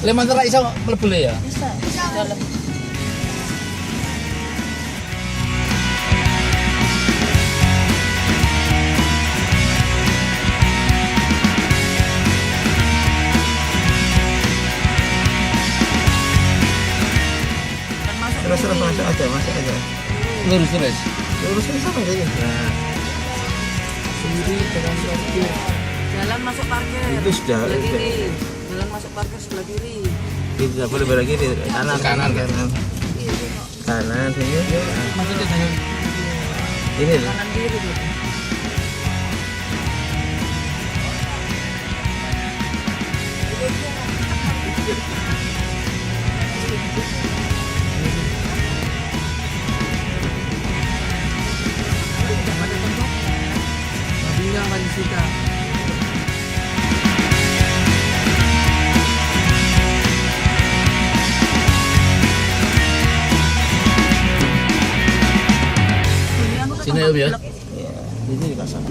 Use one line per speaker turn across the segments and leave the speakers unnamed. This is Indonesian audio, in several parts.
Leman terak iso mlebu le ya.
Bisa. Dalam.
Terus masuk aja, masuk aja.
Lurus terus.
Lurus ini sama kayaknya. Nah,
Sendiri jalan parkir. Jalan masuk parkir.
Itu sudah.
Sebelah kiri. Jalan masuk parkir sebelah kiri.
tidak boleh belok kiri, kanan,
Kanan.
kanan,
Iya, tengok.
kanan sini.
Maksudnya saya
Ini loh.
Kanan kiri tuh. Mobilnya akan disita.
sini ya, Bu, ya.
Iya, ini dipasang.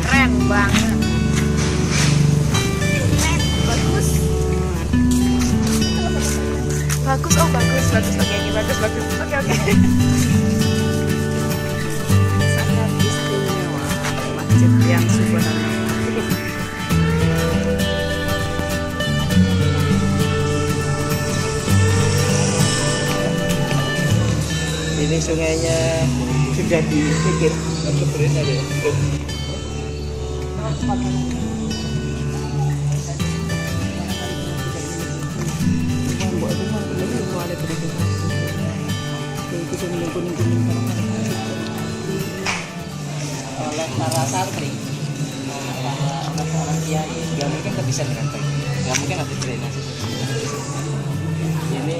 Keren banget. Bagus. Bagus, oh bagus, bagus. Oke, bagus, bagus. Oke, oke. Sangat istimewa masjid yang subhanallah.
Ini sungainya sudah dipikir.
Oleh para santri, para seorang kiai, nggak mungkin nggak bisa dengan baik, nggak mungkin ada drainase. Ini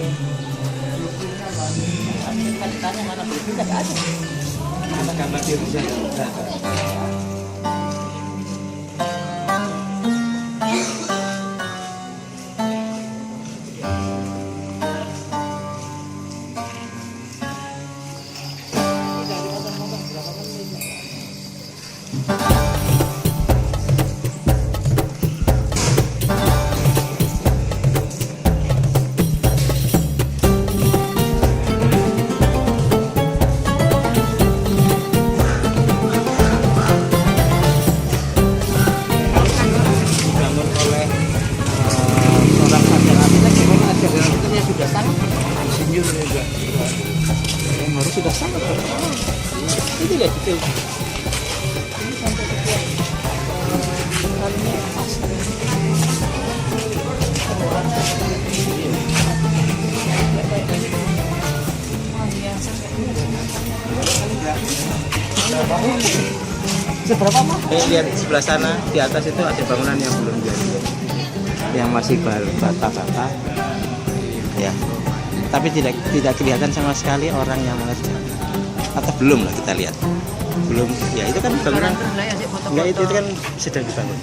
kita ditanya mana bukti, nggak ada. Mana gambar dia bisa? Nggak ada.
Dibangun oleh seorang sarjana arsitek, memang sarjana arsiteknya sudah sangat insinyur juga. Yang harus sudah sangat berpengalaman. Itu lihat itu. Ini sampai ke kalinya pas.
Seberapa mah?
Lihat di sebelah sana, di atas itu ada bangunan yang belum jadi, yang masih bata-bata, ya. Tapi tidak kelihatan sama sekali orang yang mengerjakan. Atau belum lah kita lihat. Belum, ya itu kan bangunan. Enggak, itu kan sedang dibangun.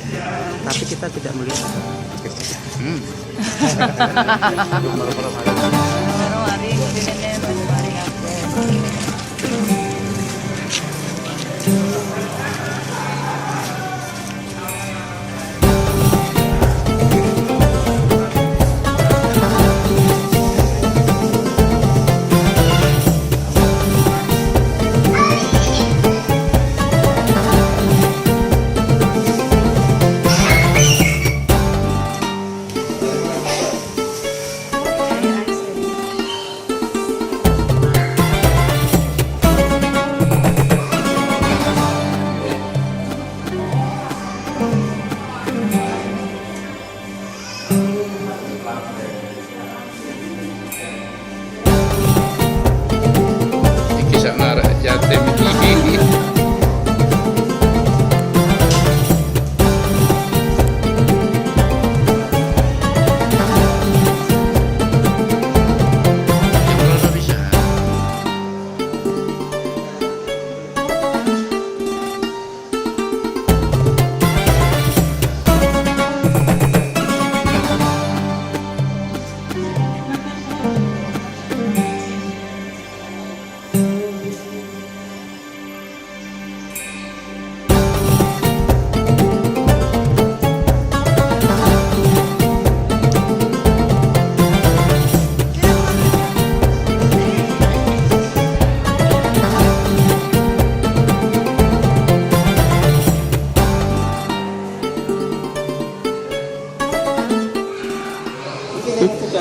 Tapi kita tidak melihat.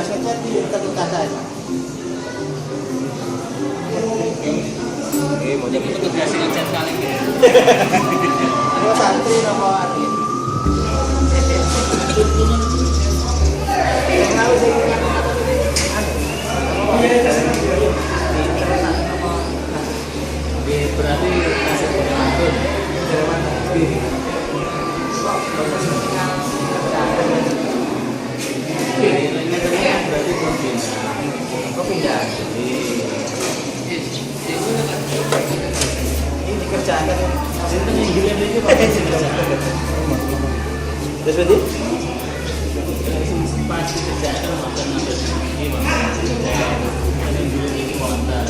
gas ngecat di dekat kata ya.
Mau jadi petugas ngecat kali ini.
Ini santri apa adin?
Berarti kasih pengalaman sendiri. Berarti pindah.
Ini kerjaan kan terus berarti
pasti kerjaan makan ini kontak.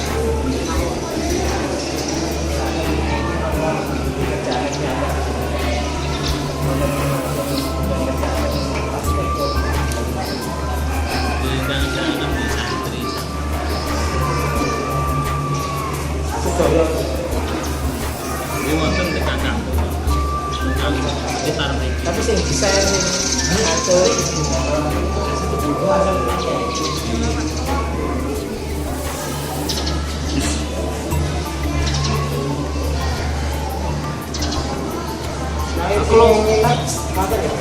tapi sih desain ngatur kalau makan ya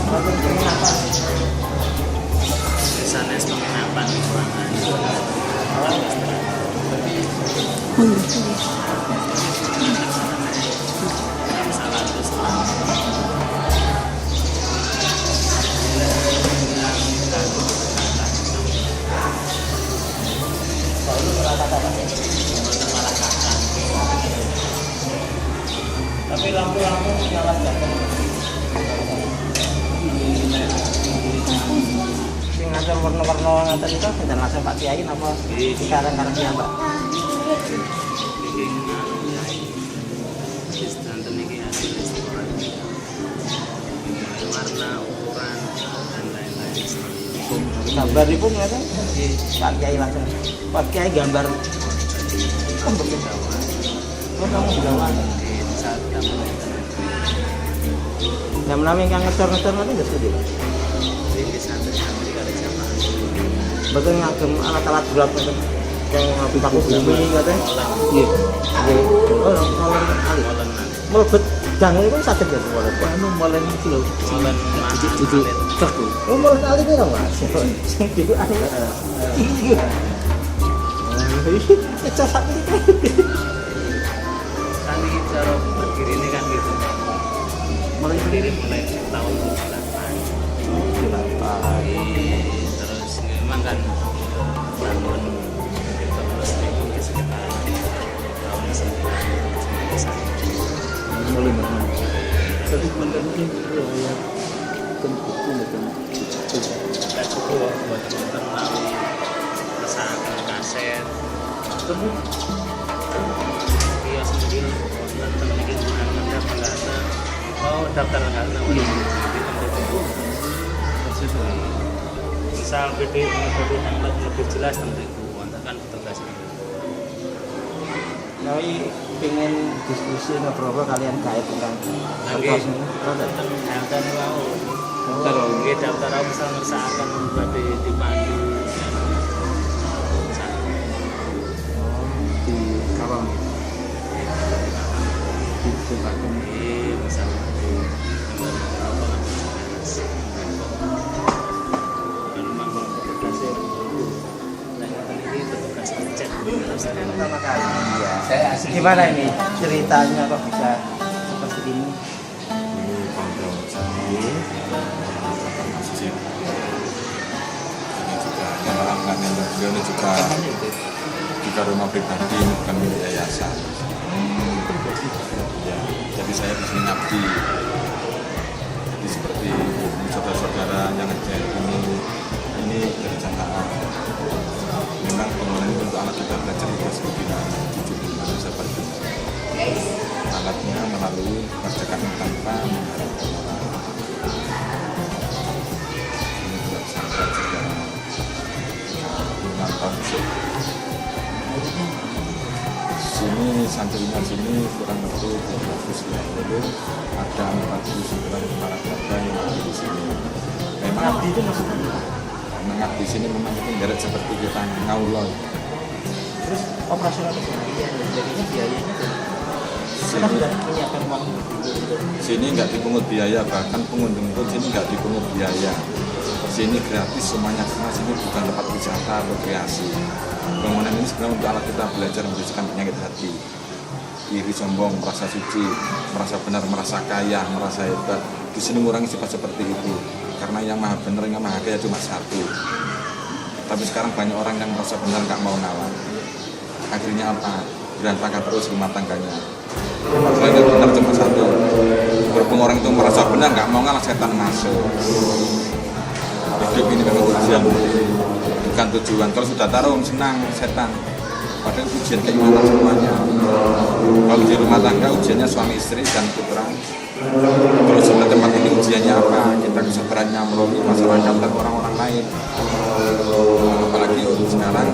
makan penginapan
Sana penginapan
tapi lampu-lampu nyala jatuh sing ngatur warna-warna ngatur itu sudah langsung Pak Kiai apa sekarang karena dia Mbak
warna ukuran dan lain-lain.
gambar itu ternyata Pak Kiai langsung Pak Kiai gambar kamu juga yang namanya yang ngecor-ngecor nanti nggak setuju betul ngagem alat-alat gelap itu yang paku bumi katanya iya oh molen ali melebet gang itu sakit ya molen anu molen itu loh molen itu truk oh molen ali itu dong mas sing itu anu iya ngecor sakit itu
Kan ini cara berdiri ini kan gitu. Mulai berdiri mulai tahun 98. Terus memang kan bangun terus itu di sekitar tahun 1991.
Mulai mana? Tapi mungkin ya tempat
Dan cukup buat teman-teman melalui pesanan kaset. Iya sendiri teman-teman ini ada penggana mau daftar karena misal BD yang lebih jelas tentang itu kan petugas itu.
Tapi pengen diskusi ngobrol kalian kait tentang
Lagi daftar mau daftar aku misal ngersakan berarti dipandu
di Karawang di Sebagian
misalnya di apa
pertama kali ya. Gimana ini ceritanya kok bisa seperti ini?
Ini kontrol sendiri masjid. Ini juga menerapkan yang beliau ini juga rumah pribadi bukan milik yayasan. Ya, jadi saya di sini ngabdi. Jadi seperti saudara-saudara yang ngecek ini dari jangkaan. Memang penggunaan ini untuk anak kita belajar ikhlas berbina jujur dan sabar. Alatnya melalui percakapan tanpa mengharapkan orang. Ini juga sahabat juga mantap sih. Sini santrinya sini kurang lebih 290, ada 49 para keluarga yang ada di sini. Memang
Ngabdi itu maksudnya
mengabdi di sini memang itu ibarat seperti kita ngaulon.
terus operasional seharian jadinya biayanya tuh kita
Sini,
sudah menyiapkan uang untuk
sini nggak dipungut biaya, bahkan pengunjung pun sini nggak dipungut biaya. Sini gratis semuanya, karena sini bukan tempat wisata atau rekreasi. Bangunan ini sebenarnya untuk alat kita belajar membersihkan penyakit hati, iri, sombong, merasa suci, merasa benar, merasa kaya, merasa hebat. Di sini mengurangi sifat seperti itu, karena yang maha benar, yang maha kaya cuma satu. Tapi sekarang banyak orang yang merasa benar nggak mau ngalah. Akhirnya apa? Berantakan terus rumah tangganya. Padahal yang benar cuma satu. Berhubung orang itu merasa benar nggak mau ngalah, setan masuk. Hidup ini memang ujian, bukan tujuan. Kalau sudah taruh senang setan, padahal ujian keimanan semuanya. Kalau di rumah tangga ujiannya suami istri dan putra. Kalau sebelah tempat ini ujiannya apa? Kita kesabarannya melalui masyarakat dan orang-orang lain. Apalagi sekarang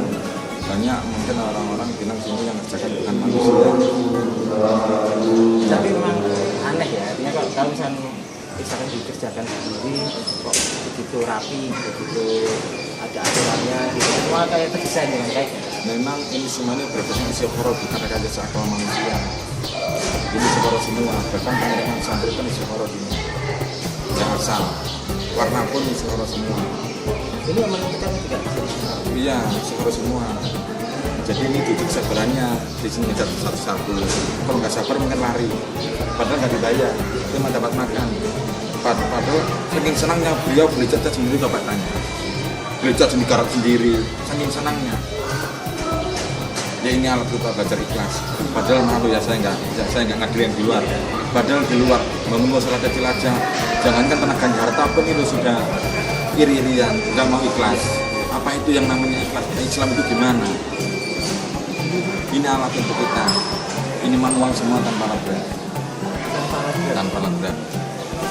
banyak mungkin orang-orang bilang sini yang kerjakan bukan manusia.
tapi memang aneh ya artinya kalau misalkan dikerjakan sendiri kok begitu rapi begitu ada aturannya gitu semua kayak terdesain dengan baik.
Memang ini semuanya berbasiskan istighfar, bukan rekayasa akal manusia. Ini istighfar semua, bahkan penerimaan santri pun istighfar ini. Yang asal, warna pun istighfar semua.
Ini yang menentukan tidak
Iya, istighfar semua. Jadi ini duduk sabarannya, di sini ngejar satu-satu. Kalau nggak sabar mungkin lari. Padahal nggak dibayar, cuma dapat makan. Padahal saking senangnya beliau beli cat sendiri, coba tanya. Beli cat sendiri, garap sendiri, saking senangnya. Ya ini alat kita belajar ikhlas. Padahal malu ya saya nggak ngadirin di luar. Padahal di luar bangun masalah kecil aja. Jangankan tenaganya harta pun itu sudah iri-irian, nggak mau ikhlas. Apa itu yang namanya ikhlas? Islam itu gimana? Ini alat untuk kita. Ini manual semua tanpa labrak. Tanpa labrak.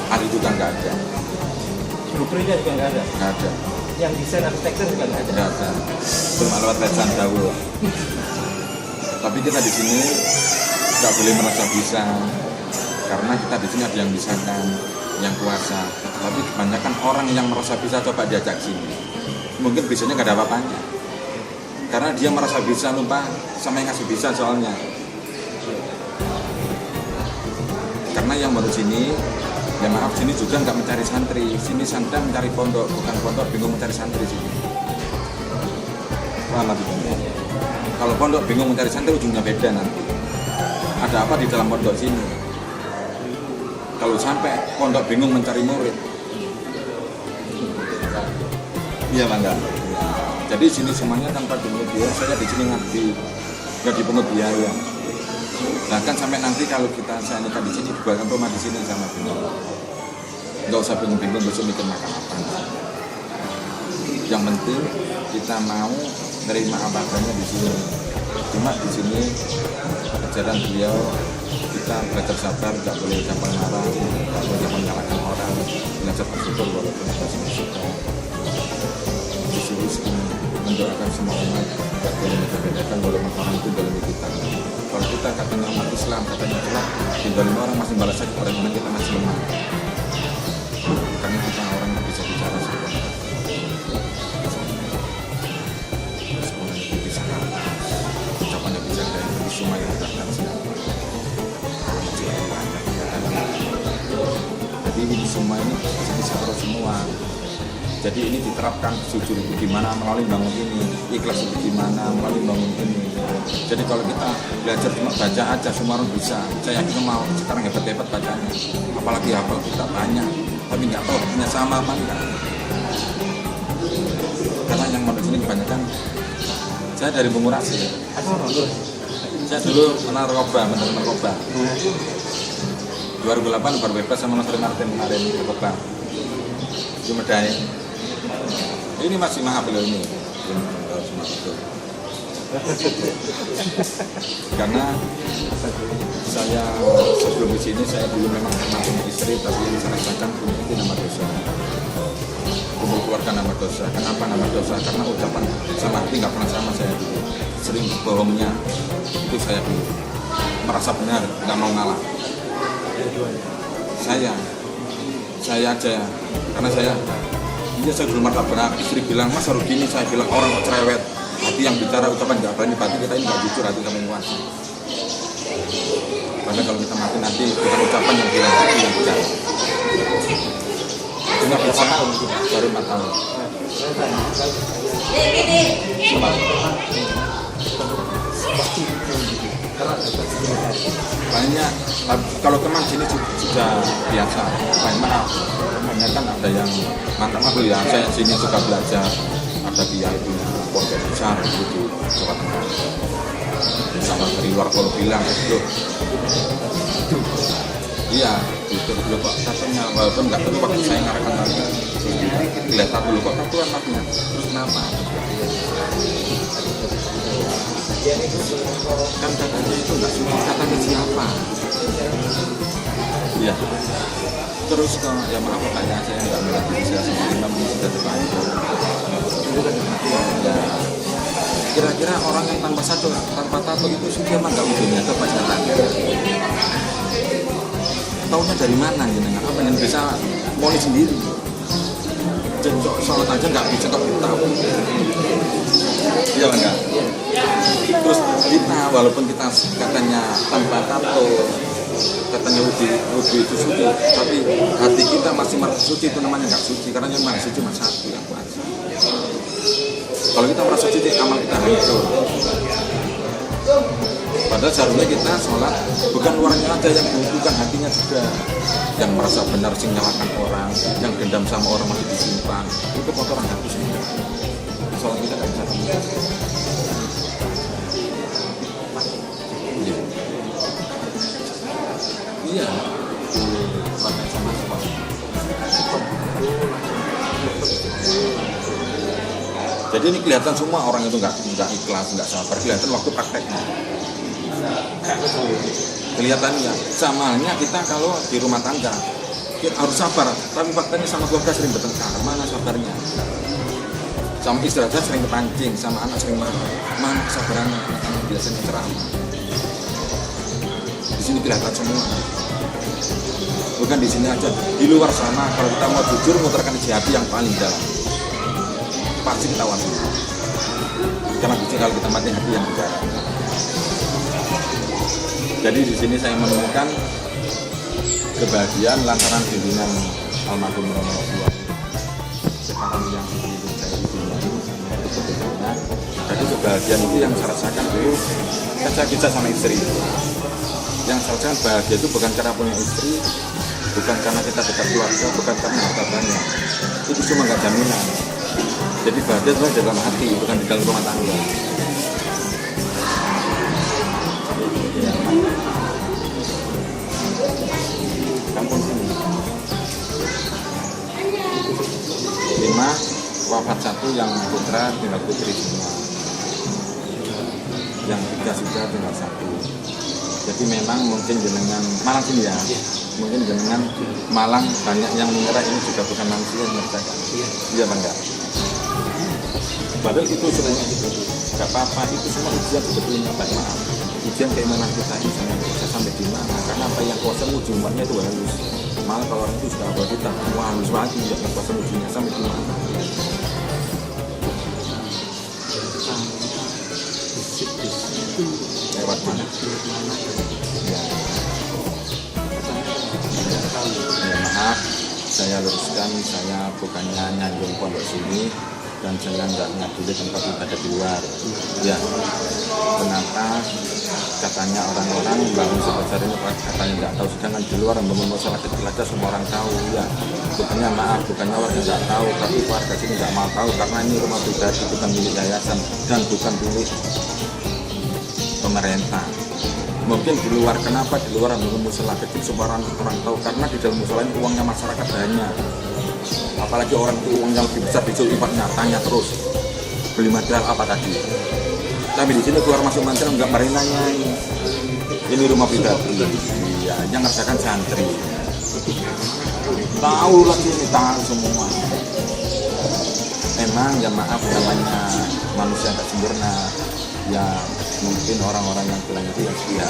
Hal itu kan nggak ada.
blueprintnya juga nggak ada.
Nggak ada.
Yang desain arsitektur juga nggak ada.
Nggak ada. Cuma lewat lesan dahulu. Tapi kita di sini nggak boleh merasa bisa, karena kita di sini ada yang bisakan, yang kuasa. Tapi kebanyakan orang yang merasa bisa coba diajak sini, mungkin bisanya nggak ada apa-apanya, karena dia merasa bisa lupa sama yang ngasih bisa soalnya. Karena yang baru sini, ya maaf sini juga nggak mencari santri, sini santri mencari pondok, bukan pondok bingung mencari santri sini. Paham lebih? Kalau pondok bingung mencari santri ujungnya beda nanti. Ada apa di dalam pondok sini? Kalau sampai pondok bingung mencari murid, iya bangga. Jadi sini semuanya tanpa dipungut biaya. Saya di sini ngabdi, nggak dipungut biaya. Bahkan sampai nanti kalau saya nikah di sini, dibuatkan rumah di sini sama bingung. Nggak usah bingung-bingung besok mikir makan apa. Yang penting kita mau nerima apa adanya di sini. Cuma di sini ajaran beliau kita belajar sabar, nggak boleh gampang marah, nggak boleh gampang menyalahkan orang, belajar bersyukur walaupun ada suka. Disuruh mendoakan semua umat, nggak boleh membedakan walaupun orang itu dalam kita. Kalau kita katanya umat Islam, katanya itulah di dalam orang masih balas saja pada teman kita masih lemah. Karena kita orang yang bisa bicara seperti itu. Ucapannya bisa dari semua yang ada jadi ini semua ini bisa terus semua. Jadi ini diterapkan jujur itu gimana melalui bangun ini, ikhlas itu gimana melalui bangun ini. Jadi kalau kita belajar cuma baca aja semua orang bisa. Saya yakin mau sekarang hebat-hebat bacanya. Apalagi hafal kita banyak, tapi nggak tahu punya sama apa enggak. Karena yang mau di sini kebanyakan saya dari Bungurasi ya. Saya dulu pernah narkoba. 2008 baru bebas sama Mas Martin kemarin narkoba. Cuma dari ini masih maaf beliau ini. Karena saya sebelum di sini saya dulu memang pernah punya istri, tapi yang saya rasakan punya itu nama dosa. Kumpul keluarga nama dosa. Kenapa nama dosa? Karena ucapan sama hati nggak pernah sama saya dulu. Sering bohongnya itu saya dulu. merasa benar, nggak mau ngalah. Saya aja, karena saya belum merasa benar. Istri bilang, Mas harus gini, saya bilang orang kok cerewet. Hati yang bicara ucapan nggak berani, berarti kita ini nggak jujur, hati kamu kuat. Padahal kalau kita mati nanti bukan ucapan yang bilang, hati yang bicara. Itu nggak bisa, baru 4 tahun. Banyak, kalau teman sini sudah biasa. Banyak kan ada yang mantap ya. Saya sini suka belajar. Ada dia itu pondok besar itu di Jawa Tengah. Sama dari luar kalau bilang loh, iya itu loh kok katanya walaupun nggak tahu waktu saya ngarahkan lagi kelihatan dulu kok tahu anaknya terus kenapa? Kan katanya itu nggak suka katanya siapa? Iya. Terus kalau ya maaf katanya saya nggak mengerti saya sendiri namun sudah terlanjur. Ya, kira-kira orang yang tanpa tato itu sudah mah nggak ujungnya ke pacaran. Taunya dari mana gitu? Apa yang bisa mulai sendiri? Jadi sholat aja nggak bisa kok tahu. Iya enggak? Terus kita walaupun kita katanya tanpa tato, katanya wudhu itu suci, tapi hati kita masih merasa suci, itu namanya nggak suci, karena yang merasa suci cuma satu yang kuat. Kalau kita merasa suci, amal kita hancur. Padahal seharusnya kita sholat bukan luarnya aja, yang bukan hatinya juga, yang merasa benar sing nyalakan orang, yang dendam sama orang masih disimpan, itu kotoran hati semua. Sholat kita nggak bisa temukan. Iya, pakai sama suami. Jadi ini kelihatan semua orang itu nggak ikhlas, nggak sabar. Kelihatan waktu prakteknya. Kelihatannya sama halnya kita kalau di rumah tangga kita harus sabar, tapi faktanya sama keluarga sering bertengkar. Mana sabarnya? Sama istri aja sering kepancing, sama anak sering marah. Mana kesabarannya? Anak-anak biasanya ceramah. Di sini kelihatan semua. Bukan di sini aja, di luar sana kalau kita mau jujur muterkan isi hati yang paling dalam, pasti ketahuan semua. Karena kalau kita mati hati yang bicara. Jadi di sini saya menemukan kebahagiaan lantaran bimbingan almarhum Romo Rofiani. Sekarang yang hidup saya di dunia ini sama kebetulannya. Jadi kebahagiaan itu yang saya rasakan dulu kan saya sama istri. Yang saya rasakan bahagia itu bukan karena punya istri, bukan karena kita dekat keluarga, bukan karena harta banyak. Itu cuma nggak jaminan. Jadi bahagia itu di dalam hati, bukan di dalam rumah tangga. Kampung sini 5 wafat 1, yang putra tinggal putri semua, yang 3 sudah tinggal 1. Jadi memang mungkin jenengan Malang sini ya, mungkin jenengan Malang banyak yang mengira ini juga bukan manusia yang mengerjakan. Iya Bang enggak? Padahal itu sebenarnya nggak apa-apa, itu semua ujian sebetulnya Pak, maaf. Ujian keimanan kita ini bisa sampai di mana? Karena apa yang kuasa uji umatnya itu halus. Malah kalau orang itu sudah buat kita, wah halus banget ya kuasa ujinya sampai di mana? Lewat mana? Ya. Maaf, saya luruskan, saya bukannya nyanjung pondok sini dan saya nggak ngadili tempat ibadah di luar. Ya, kenapa katanya orang-orang bangun sebesar ini katanya nggak tahu, sedangkan di luar membangun masalah kecil aja semua orang tahu. Ya, bukannya maaf, bukannya warga nggak tahu, tapi warga sini nggak mau tahu karena ini rumah pribadi, bukan milik yayasan dan bukan milik pemerintah. Mungkin di luar, kenapa di luar membangun musola kecil semua orang tahu, karena di dalam musola ini uangnya masyarakat banyak. Apalagi orang itu uangnya lebih besar, disuruh tanya terus beli material apa tadi. Tapi di sini keluar masuk material nggak mari nanya ini rumah pribadi. Iya, yang ngerjakan santri. Tahu lagi ini, tahu semua. Memang ya maaf namanya manusia tak sempurna. Ya mungkin orang-orang yang bilang itu yang setia.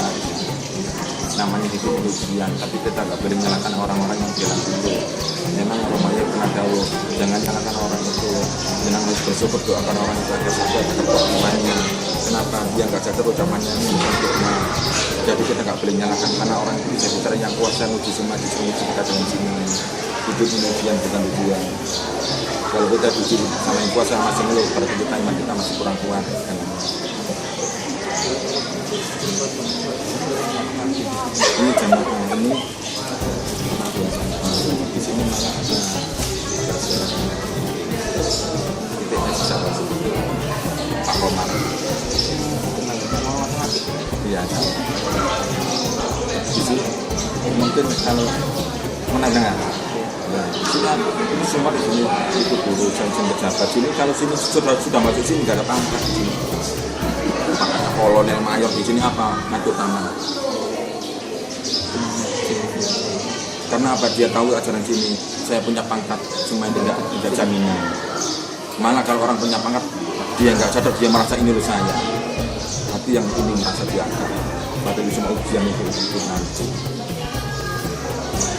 namanya hidup ujian, tapi kita nggak boleh menyalahkan orang-orang yang bilang itu. Memang Romawi pernah tahu, jangan salahkan orang itu, jangan harus bersyukur doakan orang itu agar sadar ucapannya. Kenapa dia nggak sadar ucapannya ini sempurna? Jadi kita nggak boleh menyalahkan karena orang itu bisa bicara yang kuasa uji semua di kita dengan sini. Hidup ini ujian bukan ujian. Kalau kita diuji sama yang kuasa masih ngeluh, berarti kita iman kita masih kurang kuat. Kan? Ini jamaah ini di sini malah ada IPS sama Pak Komar. Iya, di sini mungkin kalau menengah. Nah, ini semua di sini itu guru dan pejabat sini. Kalau sini sudah masuk sini nggak ada pangkat di sini. Pangkat kolonel mayor di sini apa? Ngatur taman. Karena apa? Dia tahu ajaran sini. Saya punya pangkat, cuma tidak jaminan. Malah kalau orang punya pangkat, dia nggak sadar, dia merasa ini loh saya. Hati yang ini merasa diangkat. Padahal cuma ujian itu nanti.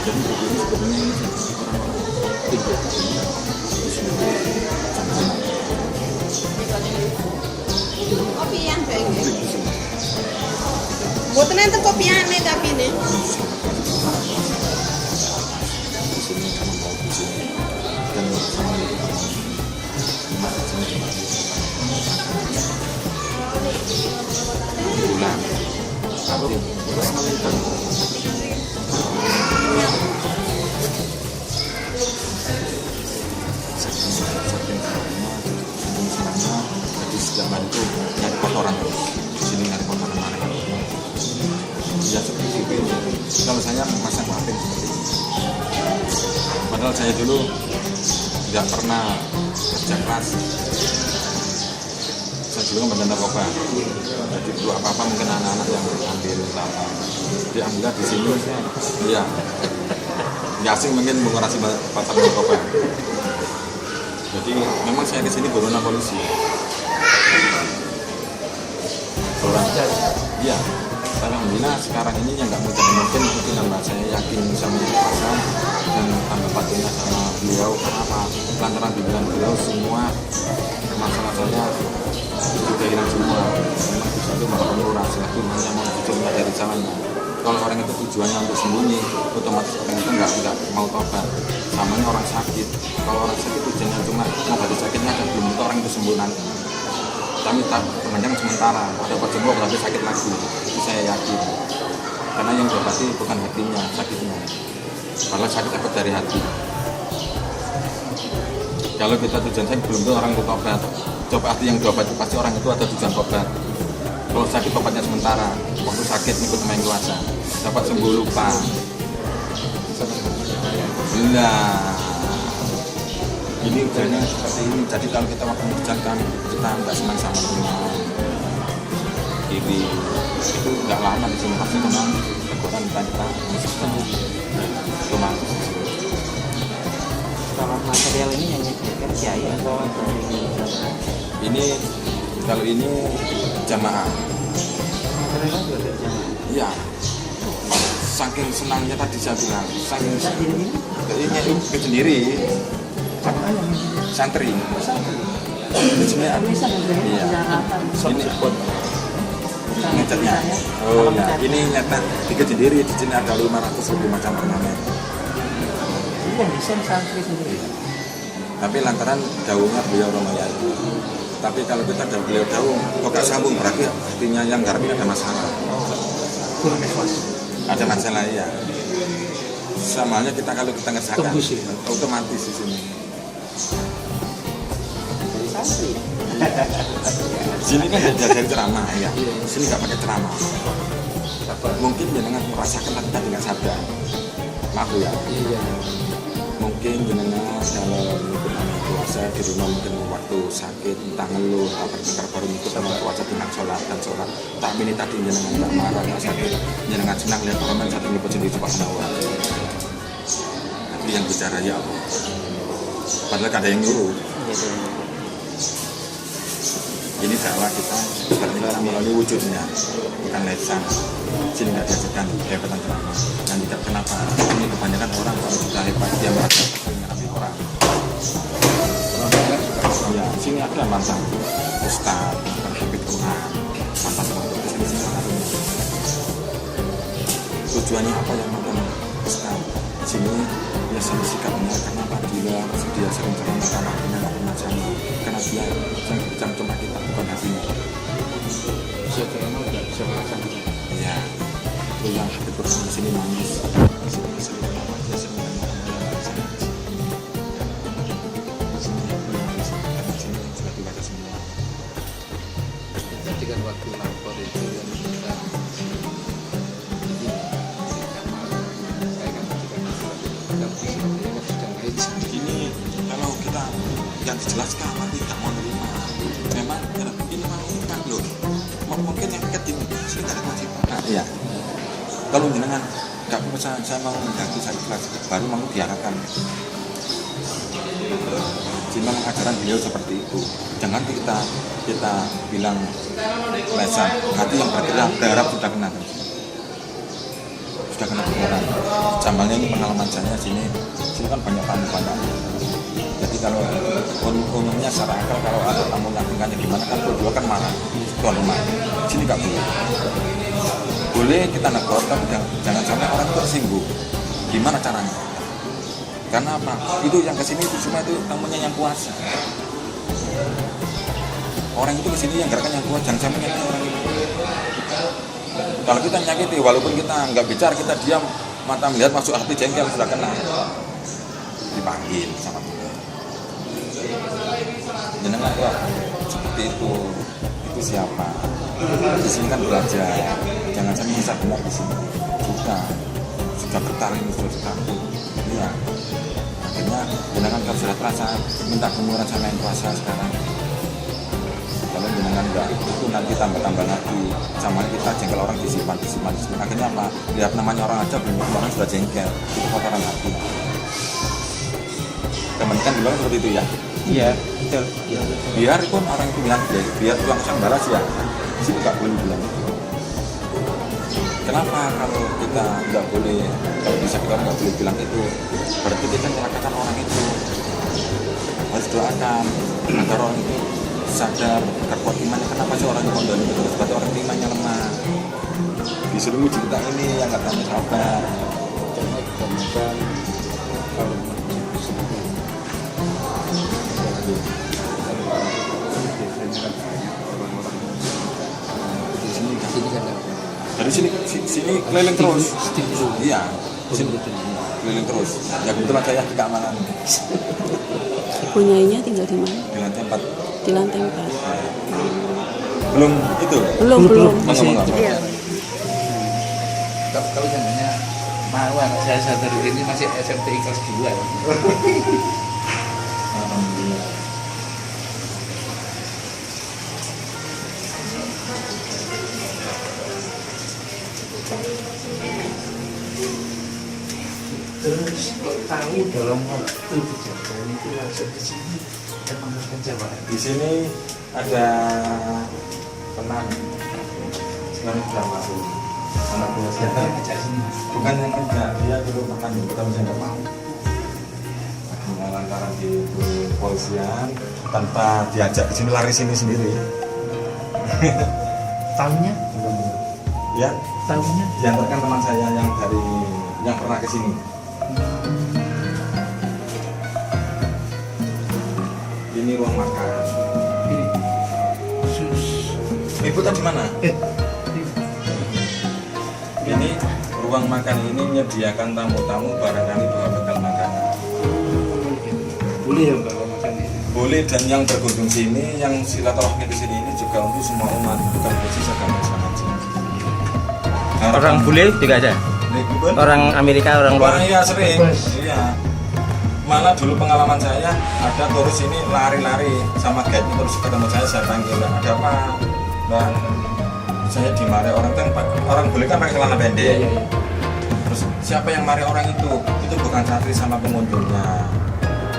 Jadi begini sebenarnya ini orang-orang tidak
Kopian baik. Buat nanti kopian nih tapi nih.
Zaman itu nyari kotoran di sini, nyari kotoran mana ya seperti itu. Kalau saya masa maafin seperti itu, padahal saya dulu tidak pernah kerja keras. Saya dulu kan narkoba, jadi dulu apa-apa mungkin anak-anak yang ambil apa diambil di sini ya asing mungkin mengurangi pasar narkoba. Jadi memang saya di sini buronan polisi. Iya, alhamdulillah sekarang ini yang nggak mungkin itu nambah. Saya yakin sama kuasa dan tambah patuhnya sama beliau. Karena apa? Lantaran bimbingan beliau semua masalah saya sudah hilang semua. Memang bisa itu malah murah. Selaku hanya mau jujurnya dari jalannya. Kalau orang itu tujuannya untuk sembunyi, otomatis orang itu nggak mau tobat. Samanya orang sakit. Kalau orang sakit tujuannya cuma mengobati sakitnya, dan belum tentu orang itu sembuh nanti. Kami tak temannya sementara, ada sembuh berarti sakit lagi, itu saya yakin. Karena yang diobati bukan hatinya, sakitnya. Padahal sakit dapat dari hati. Kalau kita tujuan sakit belum tentu orang itu tobat. Coba hati yang diobati pasti orang itu ada tujuan tobat. Kalau sakit tobatnya sementara, waktu sakit ikut main kuasa, dapat sembuh lupa. Nah, ini ujiannya seperti ini. Jadi kalau kita waktu mengerjakan, kita nggak senang sama teman ini itu nggak lama di sini, pasti memang kekuatan kita konsisten otomatis.
Kalau material ini yang nyediakan kiai atau dari
ini kalau ini jamaah.
material juga dari jamaah.
Iya. Saking senangnya tadi saya bilang, saking ini sendiri. Santri. Di sini ada. Iya. Ini buat ngecatnya. Oh ya, ini nyetak tiga sendiri. Di sini ada 500.000 macam ornamen.
Ini yang desain santri sendiri.
Tapi lantaran daunnya beliau Romawi itu. Tapi kalau kita ada beliau daun, kok gak sambung berarti artinya yang garap ada masalah. Ada masalah ya. Sama halnya kita kalau kita ngerjakan otomatis di sini. Sini kan dari ceramah ya. Sini nggak pakai ceramah. Mungkin jenengan merasakan tapi tadi nggak sadar. Maaf ya. Mungkin jenengan kalau mungkin anak puasa di rumah mungkin waktu sakit entah ngeluh apa perkara baru ikut sama puasa dengan sholat dan sholat. Tak ini tadi jenengan nggak marah nggak sakit. Jenengan senang lihat orang satu nyebut sendiri subhanahu wa ta'ala. Tapi yang bicara ya Allah. Padahal ada yang nyuruh. ini dakwah kita seperti kita melalui wujudnya, bukan lesan. Sini nggak diajarkan kehebatan ceramah. Dan tidak kenapa ini kebanyakan orang kalau sudah hebat dia merasa menyerami orang. Ya, sini ada mantan ustaz, mantan habib Quran, mantan pengurus di sini ada. Tujuannya apa yang mantan ustaz? Sini biasanya sikapnya karena apa dia sering ceramah karena dia nggak pernah ceramah, karena dia yang bicara cuma kita bukan hatinya.
Bisa ceramah nggak bisa merasakan.
Ya, itu yang habib Quran di sini nangis. Di sini sering apa dia sering orang yang nggak bisa nangis. Di sini yang nangis karena sini sudah dibaca semua.
Jadi kan waktu lapor itu yang kita
Ini kalau kita yang dijelaskan nanti tidak mau terima. Memang ini mau utang loh. Mungkin yang dekat ini sih tidak ada kewajiban. Nah, iya. Kalau jenengan nggak bisa saya mau mengganti saya kelas baru mau diarahkan. Cuma ajaran beliau seperti itu. Jangan kita bilang lesan. Hati yang berharap sudah kena. Sudah kena beneran. Jambalnya ini pengalaman saya sini kan banyak tamu banyak. Jadi kalau umumnya secara akal kalau ada tamu yang tinggalnya gimana kan berdua kan marah tuan rumah. Sini nggak boleh. Boleh kita negor tapi jangan sampai orang tersinggung. Gimana caranya? Karena apa? Itu yang kesini itu cuma itu tamunya yang kuasa. Orang itu kesini yang gerakan yang kuat, jangan sampai nyakiti orang itu. Kalau kita nyakiti, walaupun kita nggak bicara, kita diam, mata melihat masuk hati jengkel sudah kena. Dipanggil sama kita. Jenengan kok seperti itu siapa? Di sini kan belajar, jangan sampai bisa benar di sini. Sudah bertaring, sudah takut. Iya. Akhirnya jenengan kalau sudah terasa minta kemuran sama yang kuasa sekarang. Kalau jenengan enggak, itu nanti tambah lagi. Sama kita jengkel orang disimpan. Akhirnya apa? Lihat namanya orang aja belum orang sudah jengkel. Itu kotoran hati. Kebanyakan bilang seperti itu ya.
Iya, betul.
Biar pun orang itu bilang biar tuang sang balas ya. Di sini nggak boleh bilang. Kenapa kalau kita nggak boleh, kalau bisa kita nggak boleh bilang itu, berarti kita menyalahkan orang itu. Harus doakan agar orang itu sadar kuat imannya. Kenapa sih orang itu kondoni terus? Berarti orang imannya lemah. Disuruh cerita ini yang nggak tanya sabar.
karena kebanyakan kalau sebetulnya biasanya kan banyak orang-orang di sini kan
Dari sini keliling terus. Iya,
sini
keliling terus. Ya kebetulan saya di keamanan
Punyainya tinggal di mana?
di lantai 4.
Di lantai 4.
Belum itu.
Belum.
Masih.
Iya.
kalau namanya mau anak saya sadar ini masih SMP kelas 2.
Alhamdulillah.
Terus kok tahu dalam waktu kejadian itu langsung ke sini dan mengerjakan Jawa.
Di sini ada penang sekarang sudah masuk anak buah saya.
Kerja sini.
Bukan yang kerja, dia dulu pernah juga tapi saya nggak mau. Akhirnya lantaran di kepolisian tanpa diajak ke sini lari sini sendiri.
Tahunnya?
Ya,
Tahunnya?
diantarkan teman saya yang pernah ke sini. Ini ruang makan.
Ini khusus.
Ibu tadi mana? Ini ruang makan ini menyediakan tamu-tamu barangkali bawa bekal makanan.
Boleh ya bawa makan ini?
Boleh, dan yang berkunjung sini, yang silaturahmi di sini ini juga untuk semua umat, bukan khusus agama Islam aja.
Orang bule juga ada. Orang Amerika, orang luar.
Iya sering. Iya. Malah dulu pengalaman saya ada turis ini lari-lari sama guide terus ketemu saya panggil, ada apa? Dan saya dimarahi orang bule kan pakai celana pendek. Terus siapa yang marahi orang itu? Itu bukan santri sama pengunjungnya.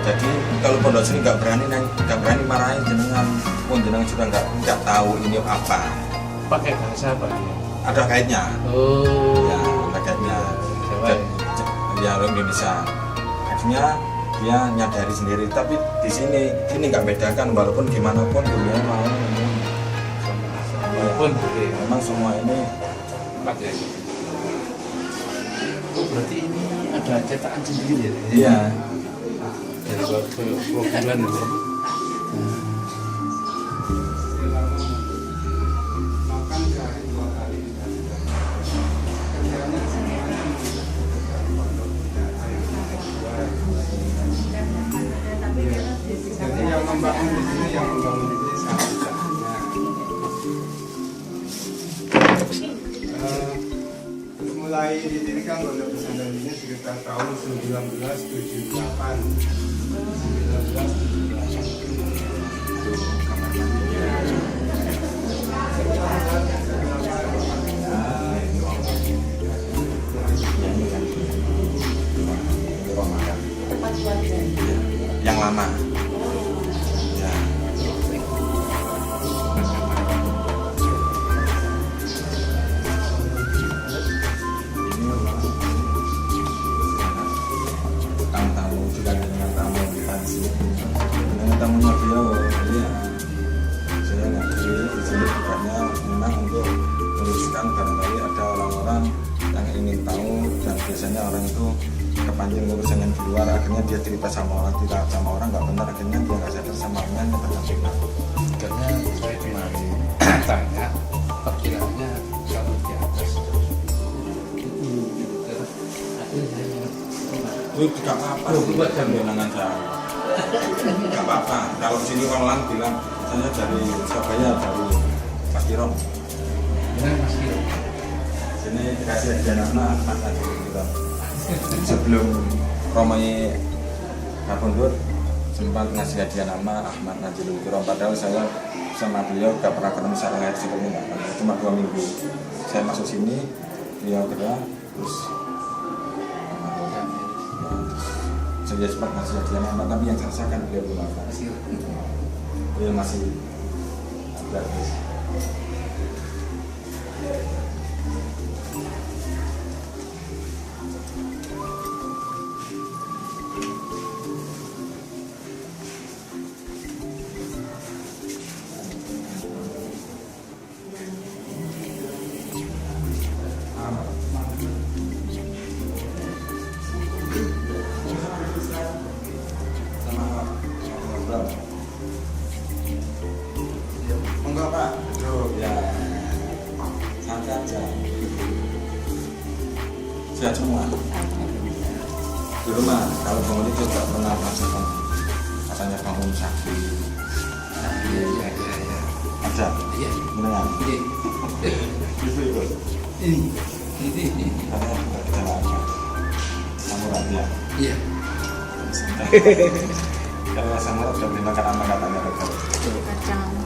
Jadi kalau pondok sini nggak berani marahin jenengan, pun jenengan sudah nggak tahu ini apa.
Pakai bahasa apa dia?
Ada kaitnya.
Oh.
Ya, ada kaitnya.
Jawa ya?
Ya, orang Indonesia. Akhirnya dia nyadari sendiri. Tapi di sini ini nggak bedakan walaupun gimana pun dunia mau.
Walaupun gitu ya.
Memang semua ini
Pakai. Oh, berarti ini ada cetakan sendiri ya?
iya.
Dari bulan itu.
Jadi yang membangun di sini, yang membangun di sini sangat usahanya. Mulai didirikan pondok pesantren ini sekitar tahun 1978. 1978.
Yang lama. Ya. Tamu-tamu juga dengan tamu kita di sini. Dengan tamunya beliau, iya. Saya ngabdi di sini bukannya memang untuk meluruskan barangkali ada orang-orang yang ingin tahu dan biasanya orang itu kepancing urusan yang di luar, akhirnya dia cerita sama orang, tidak sama orang nggak benar, akhirnya dia nggak sadar sama orangnya terkena.
Karena saya kemarin tanya perkiraannya kalau di atas.
Itu tidak apa-apa sih, bilangan saya. Tidak apa-apa. Kalau sini orang bilang, saya dari Surabaya, dari Mas Kirong.
Benar Mas Kiro.
Sini dikasih hadiah anak Mas Najib gitu. Sebelum Romoy Kabundut sempat ngasih hadiah nama Ahmad Najilul Kiram, padahal saya sama beliau gak pernah ketemu secara langsung, cuma 2 minggu. Saya masuk sini, beliau gerak, terus saya sempat ngasih hadiah nama, tapi yang saya rasakan beliau belum apa. Beliau masih gratis. Enggak Pak, ya santai aja. Sehat semua. Di rumah, kalau bangun itu tidak pernah merasakan katanya bangun sakit.
Iya.
Ada?
Iya.
Beneran?
Iya.
Itu.
Ini.
Katanya tidak gejala apa. Kamu rakyat.
Iya.
Kalau sama sudah beri makan apa katanya dokter?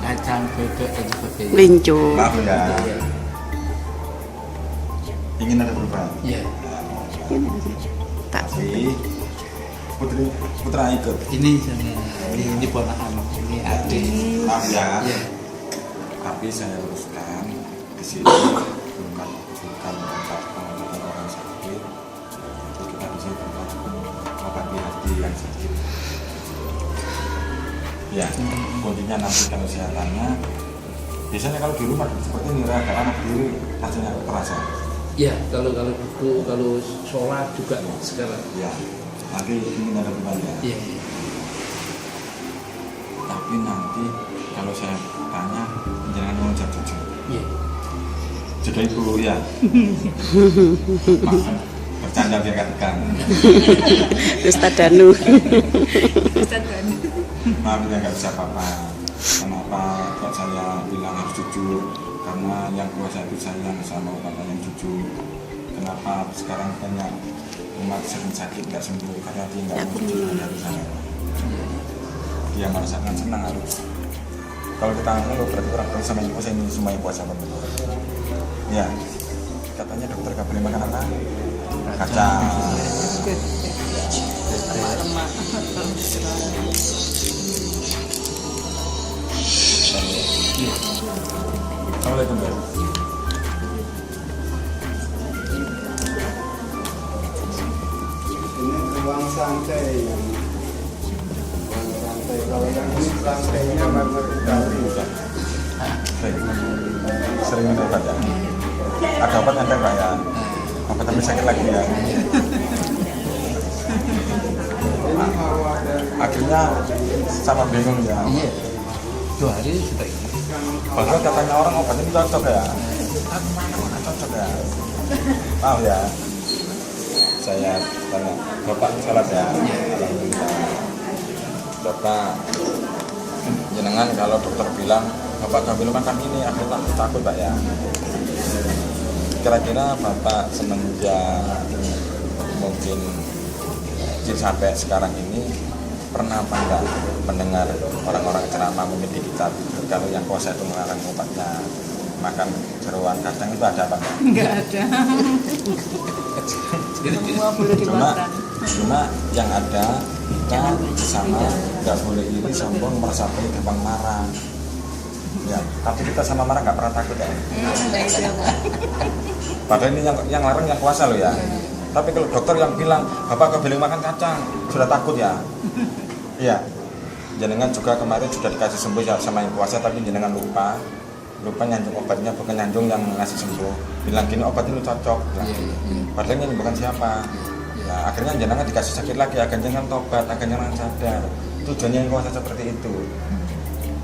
Kacang, bebek dan sebagainya.
Lincu.
Maaf ya.
Iya.
Ingin ada perubahan.
Iya.
Tak.
Tapi putra ikut.
Ini sama ini ponakan, ini adik.
Maaf ya.
Iya.
Tapi saya luruskan di sini bukan tempat pengobatan orang sakit. Jadi kita bisa tempat mengobati hati yang sakit. Ya, kuncinya nanti kalau kesehatannya. Biasanya kalau di rumah seperti ini raga anak diri rasanya terasa.
Ya, kalau sholat juga sekarang.
Ya, nanti ingin ada bebannya.
Iya.
Tapi nanti kalau saya tanya, jangan mau jawab jujur.
Iya.
Jadi ibu ya. Maaf, bercanda biar gak tegang.
Ustaz Danu.
Maaf ya nggak bisa apa-apa. Kenapa kok saya bilang harus jujur? Karena yang kuasa itu sayang sama bapak yang jujur. Kenapa sekarang banyak umat sering sakit nggak sembuh karena dia nggak mau jujur dari sana. Dia merasakan senang harus. Kalau kita ngeluh berarti orang sama ibu saya ini semuanya puasa betul. Ya, katanya dokter nggak boleh makan apa? Kacang. Assalamualaikum Pak.
Ini ruang santai yang ruang santai. Kalau yang ini santainya marmer Itali.
Sering minum obat ya? Ada obat enteng Pak ya? Obat tapi sakit lagi ya?
Ini hawa dari
Akhirnya sama bingung ya?
Iya. 2 hari sudah ini.
Bahkan katanya orang obat ini cocok ya? Tapi mana cocok ya? Maaf ya, saya tanya, Bapak salat ya? Alhamdulillah. Bapak, jenengan kalau dokter bilang, Bapak gak boleh makan ini, aku takut Pak ya. Kira-kira Bapak semenjak mungkin sampai sekarang ini pernah apa enggak mendengar orang-orang ceramah mungkin di kitab kalau yang puasa itu melarang obatnya makan jeroan kacang itu ada apa enggak?
Enggak ada. Semua boleh dimakan.
Cuma yang ada kita sama nggak boleh iri sombong merasa baik gampang marah ya, tapi kita sama marah nggak pernah takut ya. Padahal ini yang larang yang puasa loh ya. Tapi kalau dokter yang bilang Bapak kok boleh makan kacang sudah takut ya. Iya. Jenengan juga kemarin sudah dikasih sembuh ya sama yang puasa, tapi jenengan lupa nyanjung obatnya, bukan nyanjung yang ngasih sembuh. Bilang gini obat ini cocok. Padahal ini bukan siapa. Nah, akhirnya jenengan dikasih sakit lagi, akan jangan tobat, akan jangan sadar. Tujuannya yang puasa seperti itu.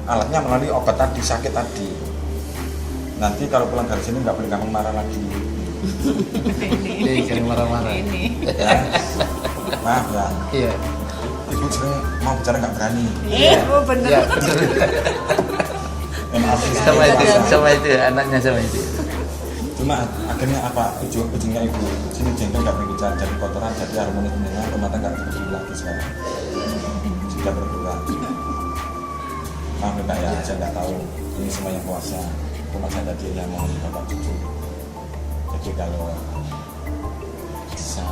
Alatnya melalui obat tadi, sakit tadi. Nanti kalau pulang dari sini nggak boleh gampang marah lagi.
Jadi jangan marah-marah.
Ya. Maaf ya.
Iya.
Ibu sering mau bicara nggak berani.
Oh benar.
Ya, benar.
Maaf.
Sama itu anaknya sama itu.
Cuma akhirnya apa ujungnya ibu sini jengkel nggak berbicara, jadi kotoran, jadi harmoni dengan rumah tangga nggak berdiri lagi sekarang. Sudah berkurang. Maaf ya Pak ya, saya nggak tahu ini semua yang puasa. Cuma saya tadi yang mau bapak cucu. Jadi kalau bisa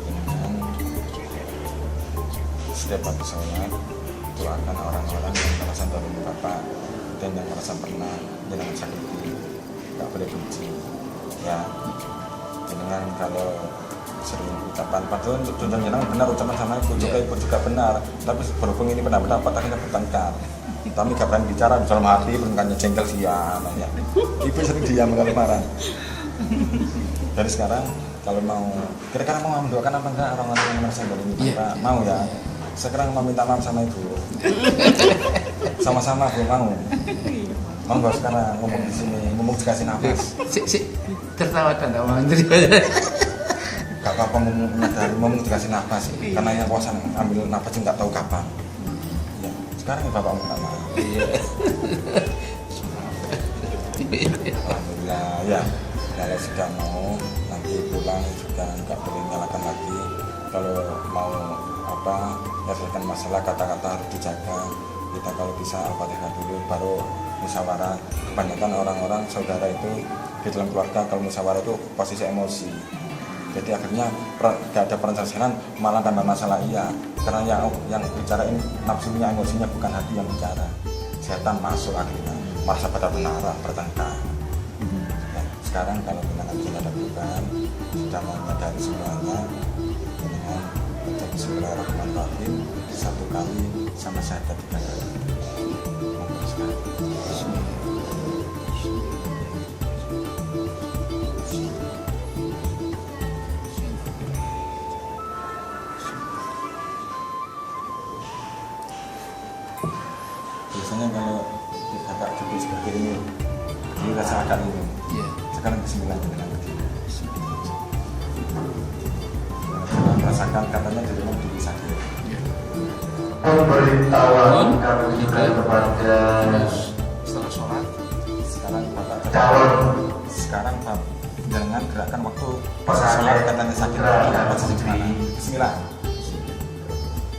dengan setiap habis sholat doakan orang-orang yang merasa tolong bapak dan yang merasa pernah jangan sakiti, nggak boleh benci ya. Dengan kalau sering ucapan padahal tujuan jenengan benar ucapan sama ibu juga, ibu juga benar, tapi berhubung ini pendapat akhirnya bertengkar. Kami gak berani bicara dalam hati, bukannya jengkel siapa ya. Ibu sering diam kalau marah. Dari sekarang kalau mau kira-kira mau mendoakan apa enggak orang-orang yang merasa ini Bapak? Mau ya. Sekarang mau minta maaf sama ibu. Sama-sama Bu mau. Mau nggak sekarang ngomong di sini, ngomong dikasih nafas.
Si tertawa tanda mandiri.
Gak apa-apa ngomong dikasih nafas, karena yang puasa ambil nafas nggak tahu kapan. Ya, sekarang ya Bapak minta maaf. Alhamdulillah ya. Kalau sudah mau nanti pulang juga nggak boleh nyalakan lagi. Kalau mau apa menyelesaikan masalah kata-kata harus dijaga. Kita kalau bisa Al-Fatihah dulu baru musyawarah. Kebanyakan orang-orang saudara itu di dalam keluarga kalau musyawarah itu posisi emosi. Jadi akhirnya gak ada perencanaan malah tambah masalah iya. Karena yang bicara ini nafsunya, emosinya, bukan hati yang bicara. Setan masuk akhirnya merasa pada benar bertengkar. Sekarang kalau dengan sudah ada perubahan, sudah mau menyadari semuanya dengan baca Bismillahirrahmanirrahim 1 kali sama syahadat 3 kali. Monggo sekali. Biasanya kalau kita agak duduk seperti ini rasa agak ini. Sekarang bismillah dengan begini. Merasakan katanya di rumah diri sakit.
Pemberitahuan kami juga kepada
Setelah sholat
Sekarang Bapak
calon
sekarang Bapak jangan gerakan waktu
Pasal
sholat katanya sakit
gerakan
posisi di mana? Bismillah.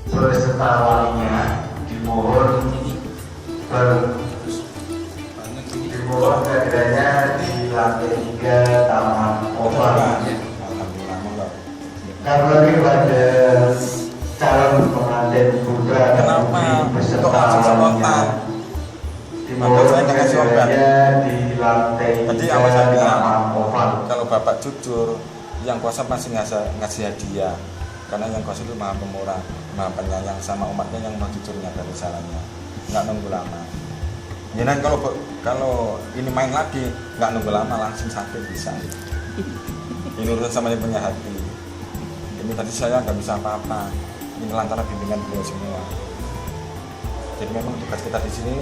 beserta walinya dimohon keadaannya di lantai 3 Taman Oval.
Alhamdulillah monggo.
Kami pada calon pengantin putra
Jadi apa saya bilang, kalau bapak jujur, yang kuasa pasti ngasih hadiah. Karena yang kuasa itu maha pemurah, maha penyayang sama umatnya yang mau jujurnya dari salahnya, nggak nunggu lama. Jangan kalau ini main lagi, nggak nunggu lama langsung sakit bisa. Ini urusan sama yang punya hati. Ini tadi saya nggak bisa apa-apa. Ini lantaran bimbingan beliau semua. Jadi memang tugas kita di sini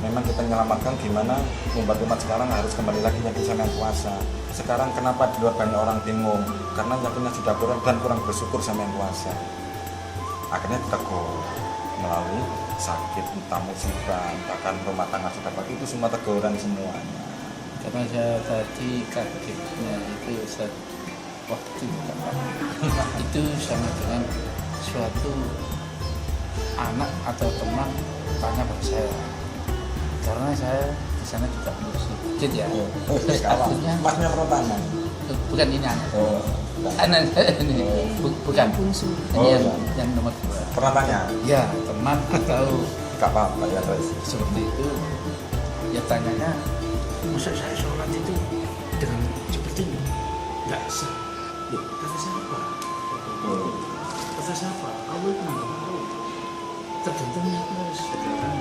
memang kita menyelamatkan gimana membuat umat sekarang harus kembali lagi yakin sama yang kuasa. Sekarang kenapa di luar banyak orang bingung? Karena yakinnya sudah kurang dan kurang bersyukur sama yang kuasa. Akhirnya tegur melalui sakit, entah musibah, bahkan rumah tangga sudah bagi itu semua teguran semuanya.
Karena saya tadi kagetnya itu waktu itu sama dengan suatu anak atau teman tanya pada saya, karena saya di sana juga masjid ya. Artinya
Masnya pertama.
bukan ini anak.
Oh,
Anak ini bukan bungsu. Ini yang nomor 2.
pernah tanya?
Ya teman atau
Gak apa-apa ya terus.
seperti itu. Ya tanyanya, masa saya sholat itu dengan seperti ini? Nggak sah. Loh, kata siapa? Kata siapa? Kamu itu nggak tahu. Tergantung ya terus. Sekarang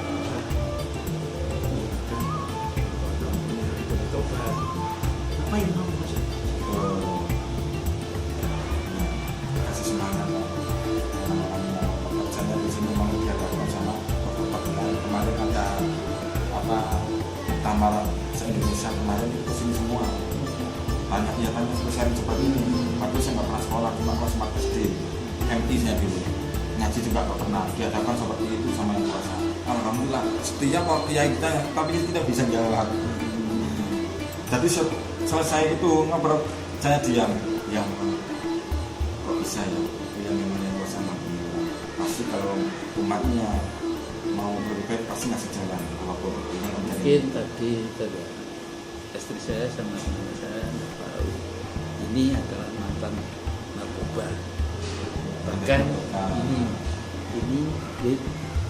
bertobat. Ngapain kamu mas?
Kasih semangat. Pekerjaannya di sini memang diadakan sama bapak-bapak. Kemarin ada apa tamar se-Indonesia kemarin itu kesini semua. Banyak ya tanya spesial seperti ini. Waktu saya nggak pernah sekolah, cuma kelas 4 SD. MT saya dulu. Ngaji juga nggak pernah. Diadakan seperti itu sama yang kuasa. Alhamdulillah. Setiap waktu kiai kita, tapi kita tidak bisa jawab. Jadi selesai itu ngobrol, saya diam. Yang kok bisa ya? Yang namanya kuasa Alhamdulillah. Pasti kalau umatnya mau berbaik pasti ngasih jalan. Apapun yang menjadi.
mungkin tadi istri saya sama teman saya nggak tahu ini adalah mantan narkoba. Bahkan ini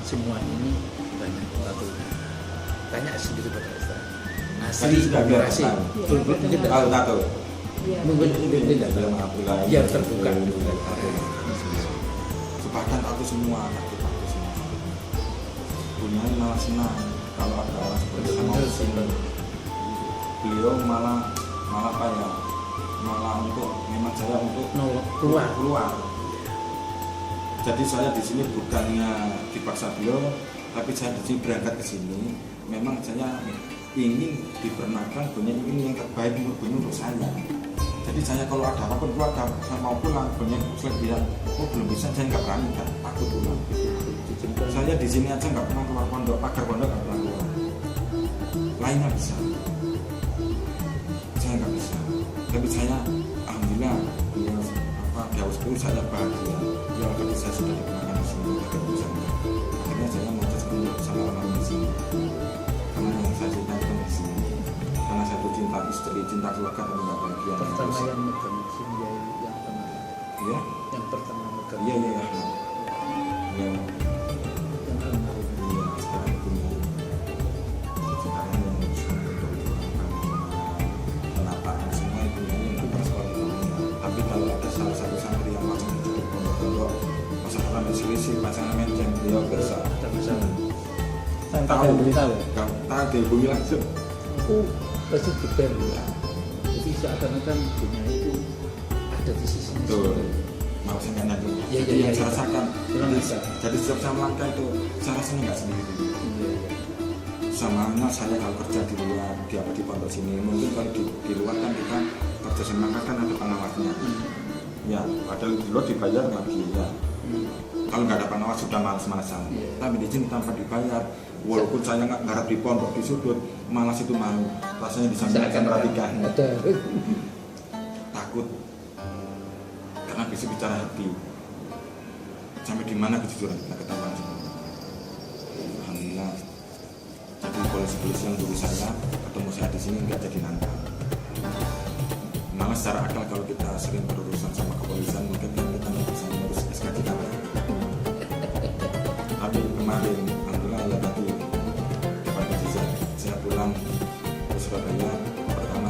semua ini banyak tatunya. Tanya sendiri pada Ustaz.
Tadi
Asli
sudah biar
operasi.
tahu.
Mungkin
Tahu tahu.
mungkin tidak tahu. Biar terbuka.
Bahkan aku semua anak kita aku semua. Punya malah senang kalau ada orang seperti sama beliau malah apa ya? Malah untuk memang saya untuk
Nolok
keluar. Jadi saya di sini bukannya dipaksa beliau, tapi saya di sini berangkat ke sini. Memang saya ingin dipernakan punya ini yang terbaik untuk saya. Jadi saya kalau ada apapun keluarga saya mau pulang banyak bilang belum bisa, saya nggak berani kan, takut pulang. Saya di sini aja nggak pernah keluar pondok, pagar pondok nggak pernah keluar. Lainnya bisa, saya nggak bisa. Tapi saya alhamdulillah ya apa jauh saya bahagia. Ya kalau saya sudah dikenalkan di sini, akhirnya saya mau terus sama orang di sini. Karena yang saya cinta itu di sini. Karena saya tuh cinta istri, cinta keluarga, tapi nggak bahagia.
Pertama yang megang Sinjai yang pernah.
Iya.
Yang pertama megang.
Iya. Yang sekarang punya. Sekarang yang penataan semua itu yang tapi kalau ada salah satu santri yang macam itu di pondok-pondok masalah selisih pasangan menceng dia biasa.
Ada masalah.
Tahu dia bumi langsung.
Aku pasti dibel ya. Jadi seakan-akan dunia itu ada di sisi
Betul. Maksudnya nanti.
Ya,
Jadi yang saya rasakan.
Bisa.
Jadi setiap saya melangkah itu saya rasanya nggak sendiri. Sama saya kalau kerja di luar di pondok sini mungkin kalau di luar kan kita kerja semangat kan ada pengawasnya. Ya, padahal di luar dibayar lagi ya. Kalau nggak ada pengawas sudah malas-malasan. Tapi di sini tanpa dibayar, walaupun saya nggak ngarap di pondok di sudut, malas itu malu. Rasanya di samping saya perhatikan. Takut karena bisa bicara hati. Sampai di mana kejujuran kita ketahuan semua. Alhamdulillah. Jadi polisi-polisi yang dulu saya ketemu saya di sini nggak jadi nantang. Malah secara akal kalau kita sering berurusan sama kepolisian mungkin kan kita nggak bisa ngurus SK kita. Tapi kemarin alhamdulillah ya tadi dapat mujizat saya pulang ke Surabaya pertama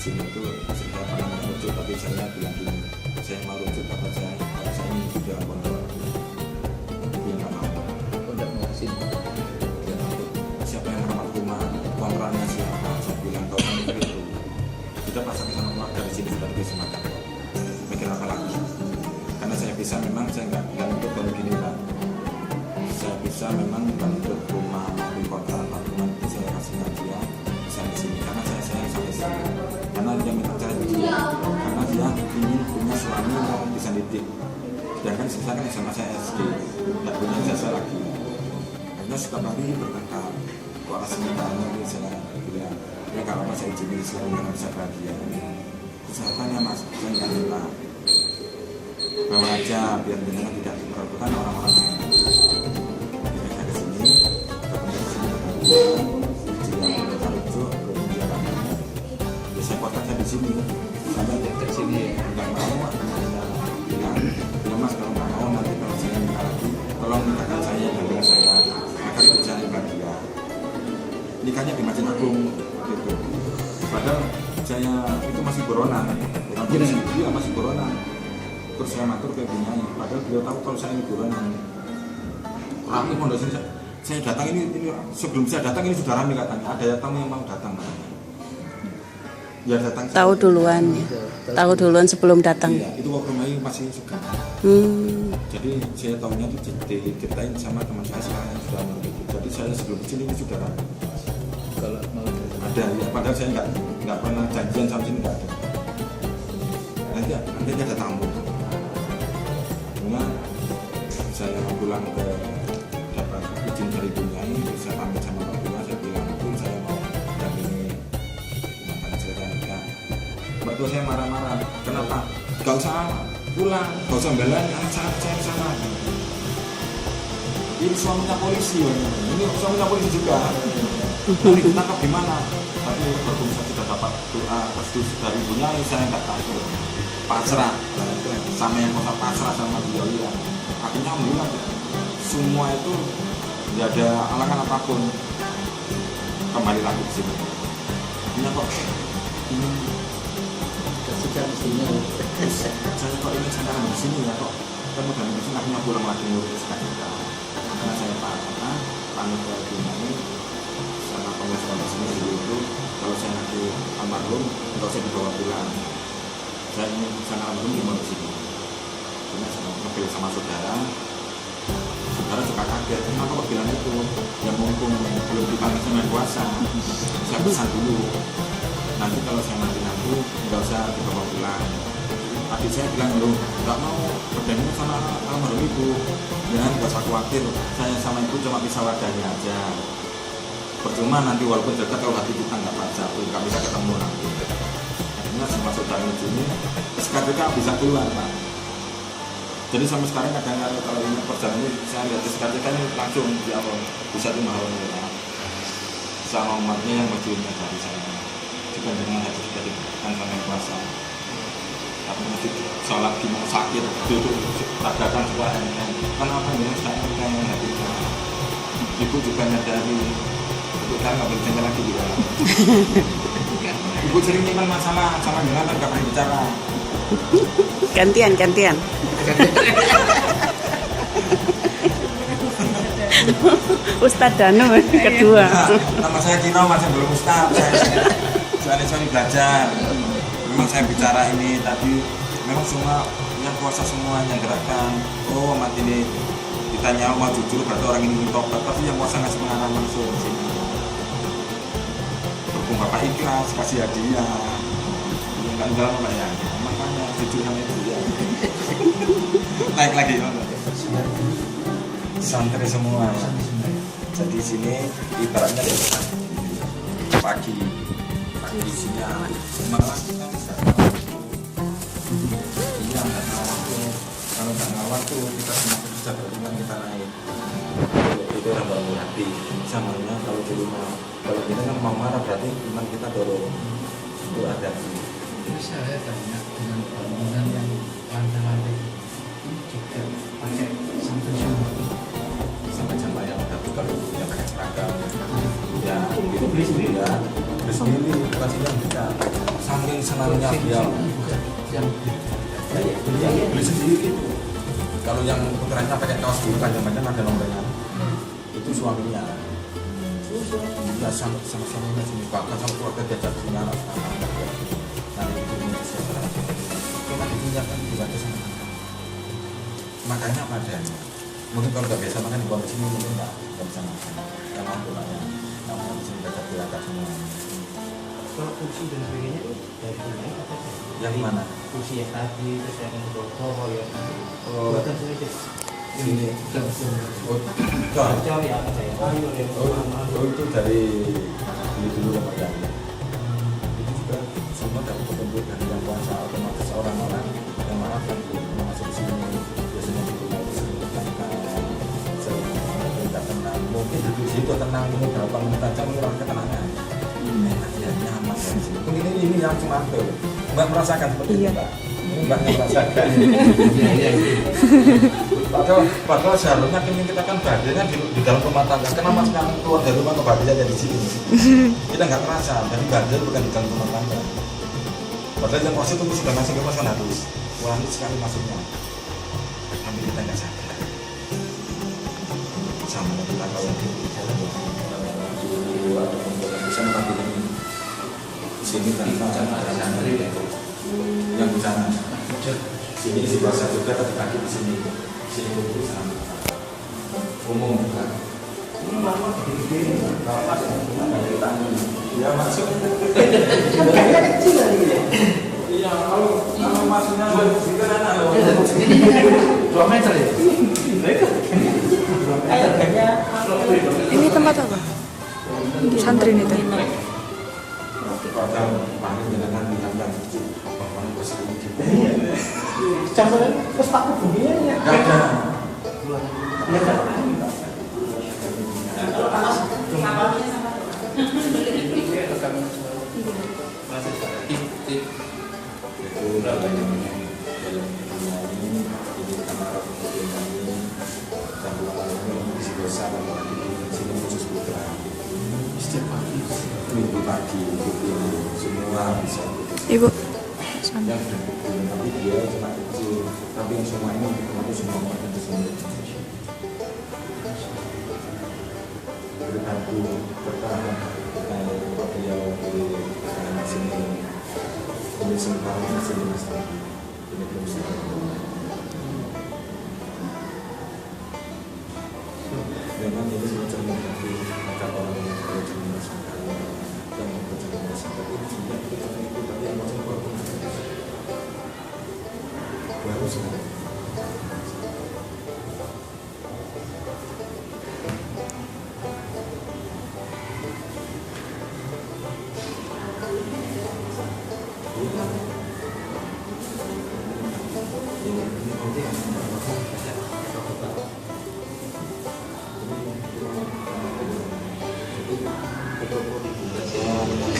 sini itu saya pernah merujuk, tapi saya bilang gini, saya mau rujuk bapak saya ini sudah pondok, dia nggak mau.
Pondok mau kesini.
Siapa yang merawat rumah, kontrakannya siapa? Saya bilang kau kan itu. Kita pasang ke sana keluar dari sini sudah lebih semangat. Mikir apa lagi? Karena saya bisa memang saya nggak untuk begini Pak. Saya bisa memang untuk rumah maupun kontrakan tabungan itu saya kasihnya dia bisa di sini karena saya sayang sampai sini. Karena dia minta cara dia, karena dia ingin punya suami yang bisa didik. Sedangkan saya kan sama saya SD, nggak punya jasa lagi. Akhirnya setiap hari bertengkar. Kok rasanya ini saya bilang, ya kalau apa saya izinin sehingga bisa bahagia. Terus saya tanya Mas, saya nggak minta bawa aja biar jenengan tidak merupakan orang-orang yang mereka ke sini, ketemu di sini jika mereka rujuk ke penjaraannya, ya saya kuatkan saya di sini sampai ke sini nggak mau temannya bilang, ya Mas kalau nggak mau nanti kalau saya minta lagi, tolong mintakan saya dan dengan saya agar bisa bahagia. Nikahnya di Masjid Agung gitu. Padahal saya itu masih buronan, dia masih buronan. Terus saya matur ke Binyai, padahal beliau tahu kalau saya ini buronan. Rame pondok sini, saya datang ini sebelum saya datang ini sudah rame katanya. Ada tamu yang mau datang katanya. Ya datang.
Tahu duluan ya. Tahu duluan sebelum datang.
Iya, itu waktu Mei masih suka. Jadi saya tahunya itu diceritain sama teman saya sekarang yang sudah begitu. Jadi saya sebelum sini ini sudah rame.
Kalau mau
Ada ya, padahal saya nggak pernah janjian sama sini nggak ada. Nanti ada tamu. Cuma saya mau pulang ke dapat izin dari Binyai, saya pamit sama Pak Bima, saya bilang pun saya mau dampingi makanya cerita nikah. Mertua saya marah-marah, kenapa? Gak usah pulang, gak usah belain anak saya di sana. Ini suaminya polisi, ini suaminya polisi juga. Nanti ditangkap di mana? Tapi berhubung saya sudah dapat doa restu dari Binyai, saya nggak tahu. Pasrah, sama yang kosa pasrah sama beliau ya. Akhirnya alhamdulillah semua itu tidak ada halangan apapun, kembali lagi ke sini. Akhirnya kok ini
kasihkan mestinya.
saya kok ini saya di sini ya kok. Saya mudah di sini akhirnya pulang lagi ngurus sekali. Karena saya pamit ke Binyai sama pengusaha di sini itu kalau saya nanti almarhum nggak usah dibawa pulang. Saya ingin sana almarhum di mana sini. Karena saya ngobrol sama saudara juga kaget. Kenapa kok bilang itu? Ya mumpung belum dipanggil sama kuasa, saya pesan dulu. Nanti kalau saya nanti nggak usah dibawa pulang. Adik saya bilang loh, nggak mau berdamai sama almarhum ibu. Jangan nggak usah khawatir. Saya sama ibu cuma bisa wadahnya aja. Percuma nanti walaupun dekat kalau hati kita nggak baca, nggak bisa ketemu nanti. Akhirnya sama saudara ini SKTK bisa keluar Pak. Jadi sampai sekarang kadang-kadang kalau ini perjalanan ini saya lihat SKTK ini langsung di apa bisa dimahami ya. Sama umatnya yang berjuangnya dari saya. Juga dengan hati kita diberikan sama yang kuasa. Tapi masih sholat gimana sakit duduk tak datang sekolah enteng. Kenapa ya saya enteng hati saya. Ibu juga nyadari. Kita nggak berbicara lagi juga. Ibu sering nyimpan masalah sama dengan nggak pernah bicara.
Gantian. Ustadz Danu kedua.
Nama saya Kino, masih belum Ustadz. Saya belajar. Memang saya bicara ini tadi. Memang semua yang kuasa semua yang gerakan. Oh amat ini ditanya mau jujur berarti orang ini tobat. Tapi yang kuasa ngasih pengarahan langsung di sini. Bapak ikhlas kasih hadiah nggak dalam apa ya makanya jujur sama itu ya naik lagi santri semua jadi sini ibaratnya pagi siang malam kita bisa iya nggak waktu kalau nggak waktu kita semua bisa berhubungan kita naik itu orang baru hati samanya kalau di rumah kalau kita kan mau marah berarti iman kita dorong itu ada.
Terus saya tanya dengan bangunan yang lantai-lantai juga pakai sampai semua
sampai jamaah yang ada tuh kalau yang pakai seragam ya itu beli sendiri ya beli sendiri pasti yang bisa saking senangnya dia beli sendiri. Kalau yang putranya pakai kaos biru panjang-panjang ada nomornya, itu suaminya. Ya sama-sama sini, bahkan sama keluarga diajak punya anak. Nanti itu cuma dipunya kan juga ada sama. Makanya apa adanya. Mungkin kalau nggak biasa makan di bawah sini mungkin nggak bisa makan. Karena aku banyak, namun di sini baca belajar semua.
Kalau kursi dan sebagainya itu dari mana?
Yang mana?
Kursi yang tadi, terus yang bawah ya.
Oh,
Bukan saja.
ini. Oh,
Kacau ya apa saya?
oh, itu dari beli dulu sama yang itu juga semua dapat petunjuk dari yang kuasa otomatis orang-orang yang maaf yang masuk di sini biasanya di rumah itu sering tidak tenang. Mungkin duduk di situ tenang ini berapa menit aja mungkin orang ketenangan. Enak ya, nyaman ya di sini. Mungkin ini yang cuma tuh Mbak merasakan seperti itu Mbak. Mbak yang merasakan. Padahal seharusnya kita kan bahagianya di dalam rumah tangga. Kenapa sekarang keluar dari rumah ke bahagia di sini? Kita nggak terasa. Jadi bahagia bukan di dalam rumah tangga. Padahal yang positif itu sudah masuk ke kan harus wangi sekali masuknya. Tapi kita nggak sadar. Sama kita kalau di jalan ada bisa mengambil di sini tanpa ada santri yang di sana. Sini isi bahasa juga tapi kaki di sini. Sini itu sama umum kan. Lama gede-gede bapak dari tangan. Ya masuk. Kayaknya kecil lagi ya. Iya kalau masuknya juga kan 2 meter ya.
Ini tempat apa? Santri ini tuh.
Padahal paling jangan yang bapak besar gitu.
Campuran terus takut begini ya.
Enggak ada.
Ya kan.
Minggu pagi semua bisa
Ibu.
yang tapi dia cuma kecil tapi yang semua ini itu semua orang di sini berbantu bertahan kalau beliau di sini ini sementara masih di masjid ini belum selesai. Memang ini semacam menjadi agar orang yang bekerja di masyarakat yang bekerja di masyarakat itu sebenarnya kita itu tapi yang macam baru sekali.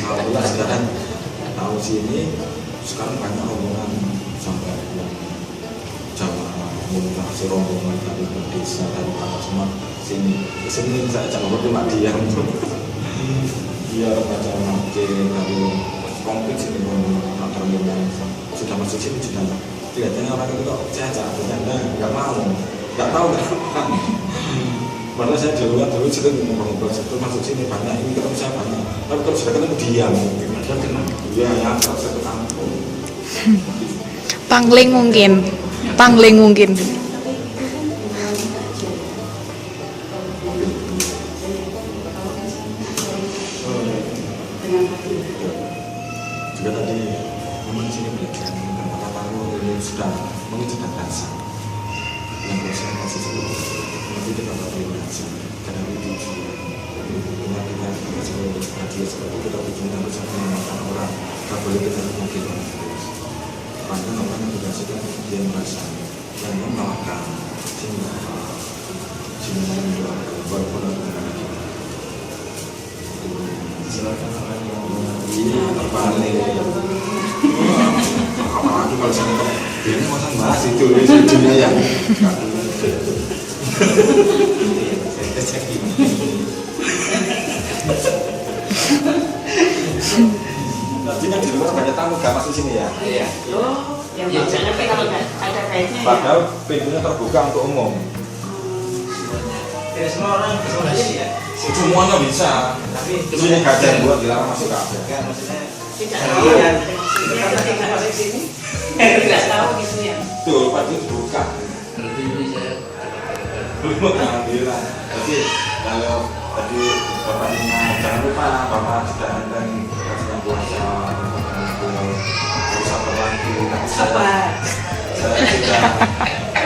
Alhamdulillah sekarang tahun sini sekarang banyak rombongan sampai yang jamaah mutasi rombongan dari desa dari apa semua sini saya jangan lupa cuma diam dia baca macam dari kompleks ini rombongan sudah masuk sini sudah kelihatannya orang itu kok caca bercanda nggak mau nggak tahu kenapa. Padahal saya dulu sering ngobrol itu masuk sini banyak ini ketemu saya banyak tapi kalau sudah ketemu diam dia kenal dia yang satu kampung
Pangling mungkin.
juga tadi memang di sini belajar beberapa lalu ini sudah mungkin sudah terasa yang biasanya masih sebelum nanti kita bakal belajar karena itu kita sebelum belajar seperti kita bikin bersama dengan orang tak boleh kita mungkin karena orang yang belajar dia merasa yang mengalahkan sehingga mendoakan walaupun aku tidak lagi silakan orang yang ini terbalik apalagi kalau saya kok dia ini masa bahas itu dunia yang yang di luar banyak tamu gak masuk sini ya.
Iya.
Oh, yang
Ya,
bagus.
jangan
Tapi kalau nggak ada kaitnya ya.
Padahal pintunya terbuka untuk umum.
Tidak semua orang bisa masuk ya.
Semuanya bisa.
Tapi
Di sini gak ada yang buat dilarang masuk gak ada.
Enggak, maksudnya
Tidak
kalau
tahu.
yang
Maksudnya
kita
ketika
masuk sini.
tidak tahu gitu ya.
Tuh, pasti dibuka.
Berarti ini saya
Belum alhamdulillah. Jadi kalau tadi Bapak Nina, jangan lupa Bapak sudah ada yang puasa bisa berlaku.
Apa?
Saya sudah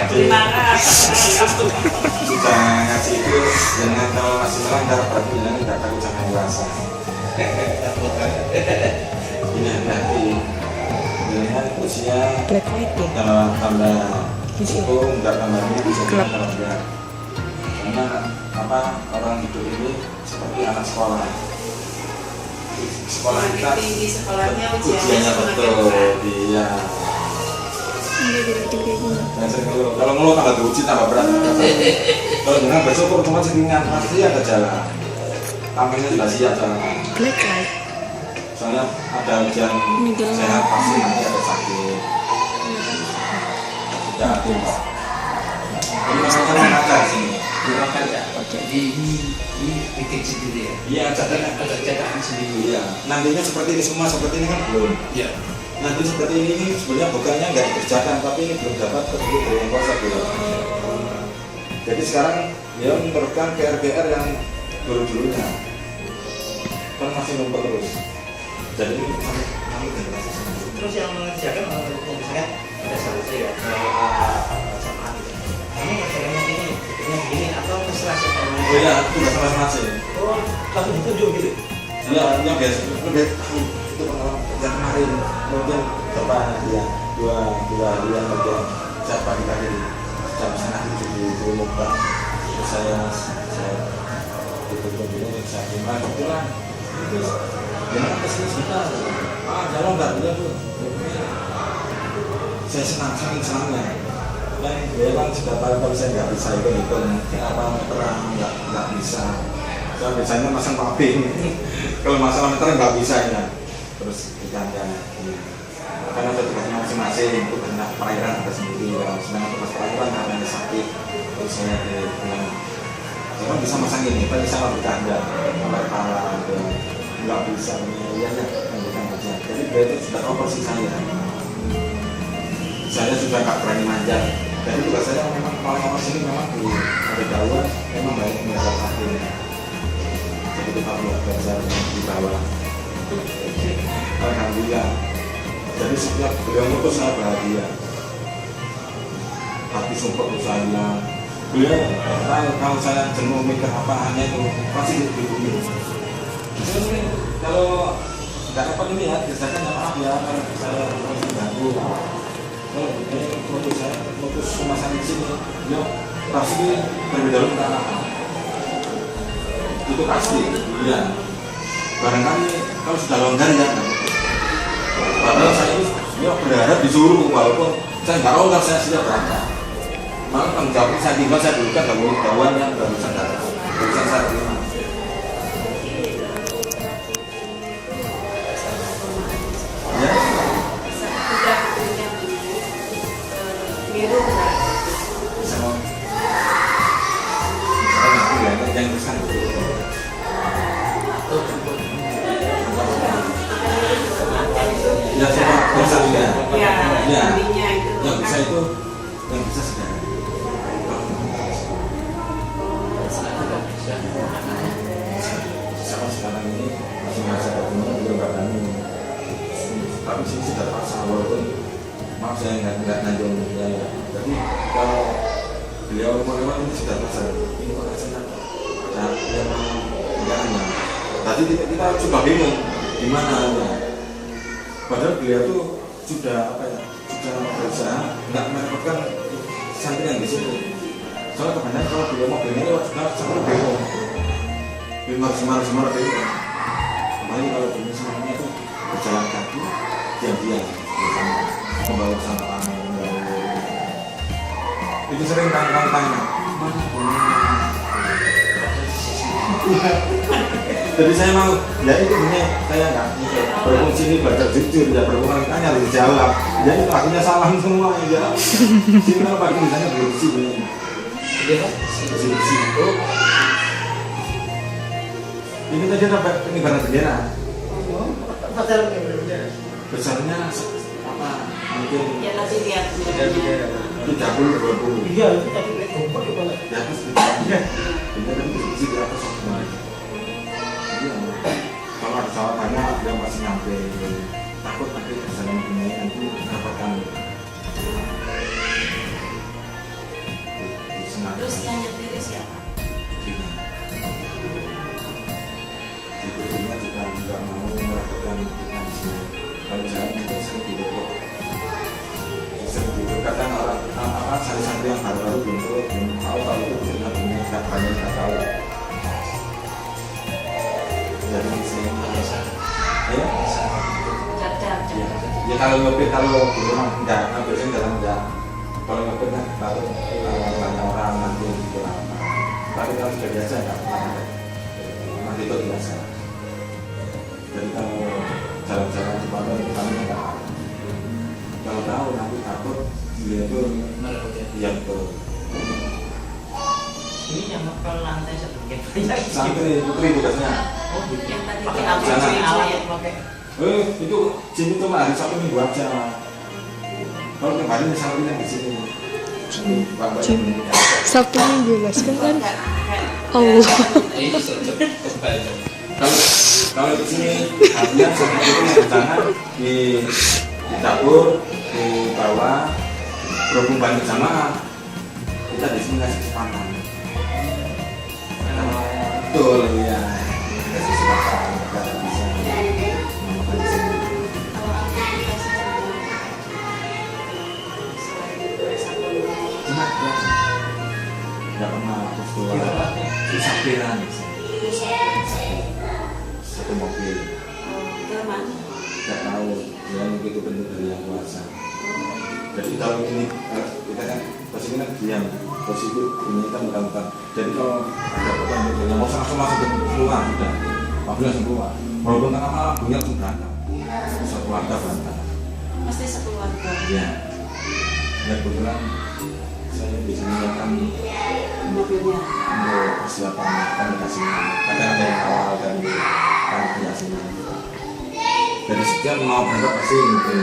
Terima kasih.
sudah ngasih itu jangan kalau masih melanggar berarti jangan nggak takut sama puasa. Ini hati dengan usia
Black white ya.
kalau tambah itu nggak tambah ini bisa juga kalau enggak. Karena apa orang hidup ini seperti anak sekolah. Sekolah kita
Tinggi sekolahnya
ujiannya betul, iya. Yang sering ngeluh. Kalau ngeluh tambah diuji tambah berat. Kalau dengan bersyukur cuma ringan pasti ada jalan. Tampilnya sudah siap jalan.
Black light.
Soalnya ada ujian sehat pasti nanti ada sakit. Tidak ada. Ini maksudnya mengajar sini.
gerakan ya. Jadi ini bikin sendiri ya.
Iya,
cetakan sendiri.
Iya. Nantinya seperti ini semua seperti ini kan belum.
Iya.
Nanti seperti ini sebenarnya bukannya nggak dikerjakan tapi ini belum dapat tersebut dari kuasa belum. Jadi sekarang dia menerapkan PR yang dulu-dulunya kan masih numpuk terus. Jadi ini kami generasi selanjutnya.
Terus yang mengerjakan misalkan ada selesai ya sama kamu ngerjakannya ini begini atau terserah siapa yang
Oh iya, itu nggak masing-masing.
oh langsung ditunjuk gitu.
Iya, yang biasa lebih tahu itu pengalaman yang kemarin mungkin berapa ya dua hari yang mungkin siapa kita di jam setengah di muka terus saya itu ini saya terima kebetulan itu gimana kesini sebentar jalan nggak dia tuh saya senang saking senangnya dan dia kan sudah tahu kalau saya nggak bisa hitung apa meteran nggak bisa. Saya biasanya masang pabing. Kalau masalah meter nggak bisa ya. Terus kita karena ada tugasnya masing-masing itu banyak perairan ada sendiri. Kalau sedang tugas perairan ada sakit. Terus saya bilang, saya bisa masang ini, tapi bisa nggak bercanda, nggak parah, nggak bisa. Iya ya, lanjutkan aja. Jadi dia itu sudah tahu persis saya. Saya sudah nggak berani manja. Jadi tugas saya memang kalau sini memang di ada dakwah memang baik menjaga sakit. Jadi kita belajar di bawah. Alhamdulillah. Jadi setiap beliau itu saya bahagia. Tapi sumpah saya beliau kalau saya jenuh mikir apa hanya itu pasti dihubungi. Kalau nggak dapat ini ya, biasanya maaf ya kalau saya masih ganggu. Kalau untuk saya fokus rumah sakit sini, beliau pasti berbeda dengan apa. Itu pasti, iya. Barangkali kalau sudah longgar ya, padahal saya itu ya berharap disuruh walaupun saya nggak tahu kalau saya sudah berangkat. Malah tanggung jawab saya tinggal saya dulu kan nggak mau kawan yang barusan saya terima. Ya. Sama. Yang besar. Ya coba bisa juga. Ya. Yang bisa itu yang bisa sudah. Sama sekarang ini masih masa ketemu belum berani. Tapi sini sudah paksa walaupun maaf saya nggak nanjung ya. Jadi kalau beliau lewat ini sudah paksa. Ini kok rasanya nah, yang enggaknya. Tadi kita coba bingung gimana ya. Padahal beliau tuh sudah apa ya, sudah berusaha nggak merepotkan santri yang di sini. Soalnya kebanyakan kalau beliau mau beli lewat sudah sampai bingung, semar bingung. Kemarin kalau beli semuanya itu berjalan kaki, diam-diam, membawa sampah, itu sering kawan-kawan tanya, mana punya? Jadi saya mau, ya itu ini saya nggak mikir. berhubung sini belajar jujur ya, berhubung tanya harus dijawab. Jadi lakunya salah semua ya. Sini kalau pakai tulisannya bersih ini. Ini tadi ada pengibaran bendera. Besarnya apa? Mungkin
Ya nanti lihat.
30-20. Iya, itu tadi kumpul di atas. Iya. Bendera itu di atas semua. Iya. Kalau ada salah tanya, dia masih nyampe. Takut nanti kesalahan ini nanti dapatkan.
Terus yang nyetir siapa?
Sebetulnya kita juga mau melakukan kita di sini. Kalau jalan kita sering di Depok. Sering di Depok. Kadang orang apa santri yang baru-baru belum tahu kalau itu benar-benar nggak banyak nggak tahu. Jadi sini ya. Ya kalau ngebir kalau di rumah enggak, ngebir sini dalam enggak. Kalau ngebir kan tahu banyak orang nanti gitu lah. Tapi kalau sudah biasa enggak pernah. Nanti itu biasa. Jadi kalau jalan-jalan di pantai kami enggak. Kalau tahu nanti takut dia itu yang tuh.
Ini yang ke lantai sedikit banyak.
Putri tugasnya.
Yang tadi
Jangan.
kita pakai.
Itu sini cuma hari Sabtu Minggu aja. Kalau tiap hari misalnya yang di sini.
Sabtu Minggu mas kan? Allah.
Kalau di sini artinya seperti itu yang bencana di dapur, di bawah, berhubung banyak sama kita di sini kasih kesempatan. Betul ya, kasih kesempatan kita bisa melakukan di sini. Cuma tidak pernah keluar susah pikiran satu mobil tidak tahu ya mungkin itu bentuk dari yang kuasa. Jadi kalau ini kita kan posisi kan diam, posisi ini kita mudah-mudahan. Jadi kalau ada apa-apa yang mau langsung masuk keluar sudah, mobil langsung keluar. Walaupun tengah malam bunyi langsung berangkat, satu keluarga berangkat.
Pasti sekeluarga.
Iya. Dan kebetulan saya di sini akan
Mobilnya.
untuk persiapan komunikasinya. Kadang ada yang awal dari komunikasinya. Dari setiap mau berangkat pasti mungkin.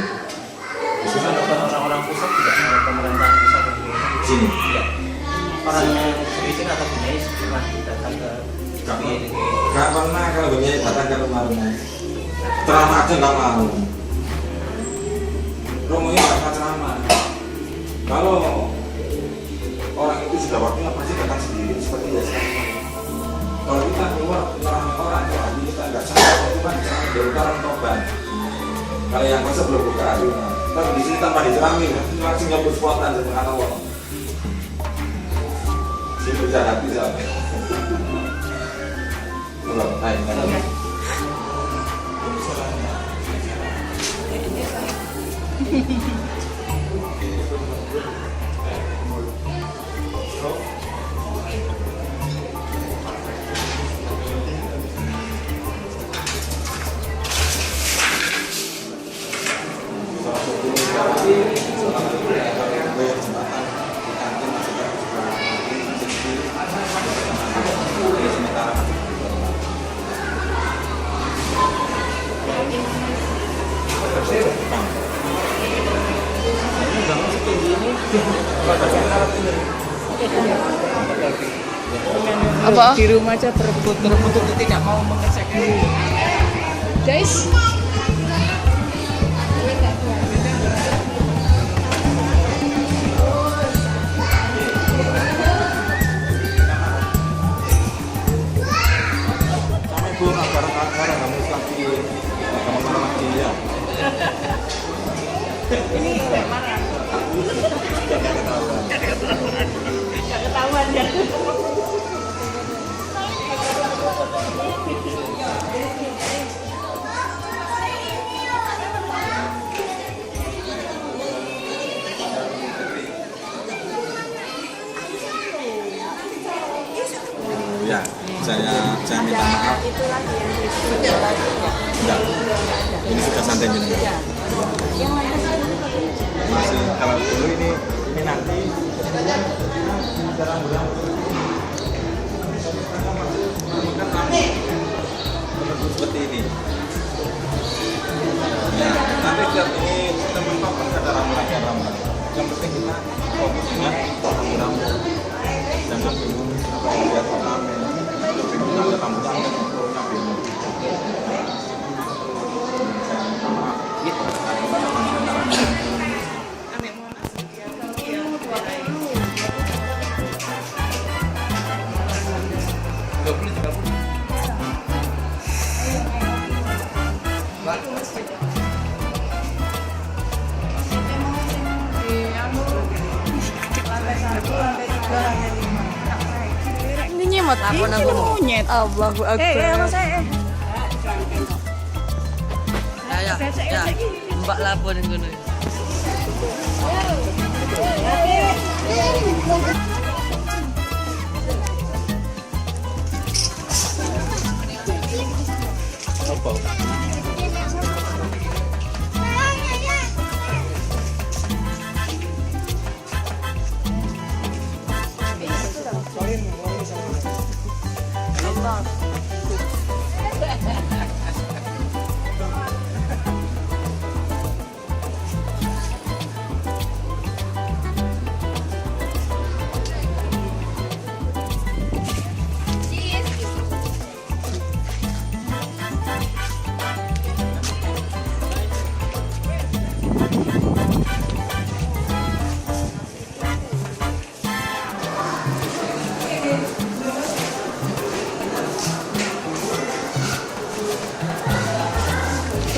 Terus ada orang-orang pusat juga, orang pemerintahan pusat di
Sini.
Iya. Orang yang sering atau punya pernah datang ke
Gak pernah kalau begini datang ke rumahnya. Ceramah aja nggak mau. Romonya nggak pernah ceramah. Kalau orang itu sudah waktunya pasti datang sendiri seperti biasa. Kalau kita keluar orang lagi kita nggak ceramah itu kan dari orang toban. Kalau yang masa belum buka artinya. Tapi di sini tanpa diceramin langsung nyambut spontan jadi kata orang. Sini bisa hati sampai. Naik.
Apa?
Di rumah aja berebut itu tidak mau mengerjakan.
Guys.
Sampai bu, agar kamu lagi kamu lagi ya.
Ini kayak mana? Gak ketahuan ya.
Ya, saya minta maaf.
Itu lagi yang di lagi ya.
Enggak. Ini sudah santai jadi. Masih kalau dulu ini nanti seperti ini. Ya, nanti setiap ini tempat pasti ada rambu-rambu. Yang penting kita fokusnya rambu-rambu. Jangan bingung apa yang lihat ornamen. Kalau bingung ada rambu-rambu, orangnya bingung.
Ini nyemot aku monyet. Allahu Akbar.
Ya, mbak lapor yang gunung.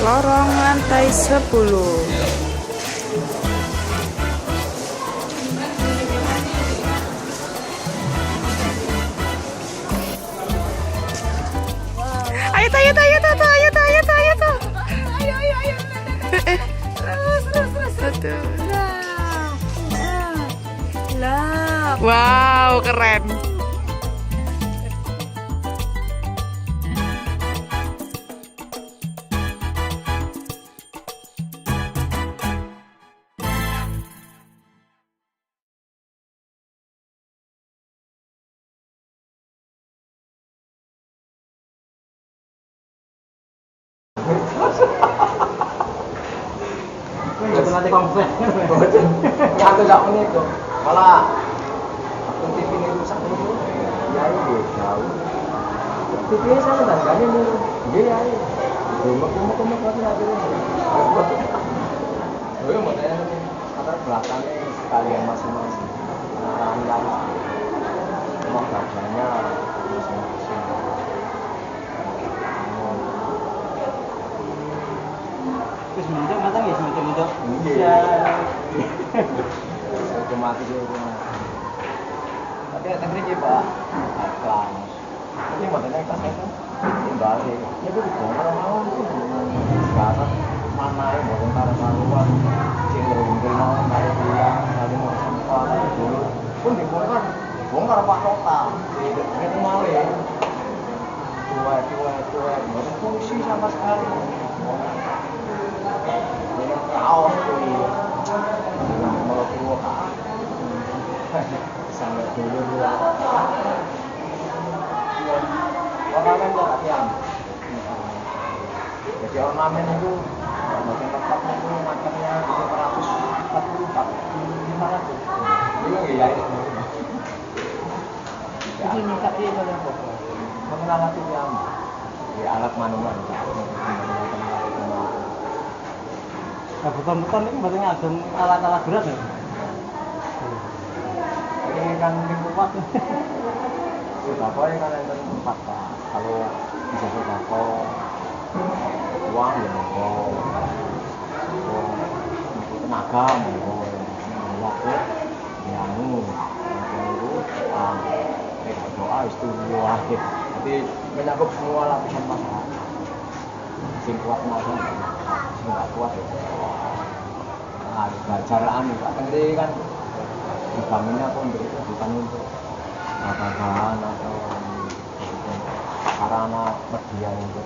Lorong lantai 10. Ayo tuh. Terus. Lah. Wow, keren.
Nanti komplain. Ya aku gak menit tuh. Malah akun TV ini rusak dulu. Ya ini jauh. TV saya kan gak ini. Iya ya. Rumah lagi ada. Oh mau tanya nih. Latar belakangnya sekalian masing-masing. Orang rumah gajahnya masing-masing.
Terus menunjuk matang ya semenjak
Iya. Otomatis itu. Tapi tekniknya Pak, kelas. Tapi modelnya kelas itu kembali. Ya itu dibongkar mau itu. Sekarang mana yang bongkar karuan, cenderung mau naik pulang, lalu mau sampah dulu pun dibongkar Pak total. Itu mau ya. Tua, nggak fungsi sama sekali. Kaos tuh mau keluar sampai dulu ornamen nggak latihan jadi ornamen itu bagian tempatnya itu macamnya 500 iya ini tapi itu yang mengenal latihan di alat manual
Nah, beton-beton ini berarti ngagem alat-alat berat ya?
Ini kan kuat. Sudah kok kan yang tempat Pak. Kalau bisa sudah kok uang ya mau tenaga mau waktu ya itu doa istimewa wajib. Jadi mencakup semua lapisan masyarakat. Sing kuat maupun nggak kuat ya. Nah, belajar Pak Tengri kan dibangunnya pun bukan untuk bahan atau sarana media untuk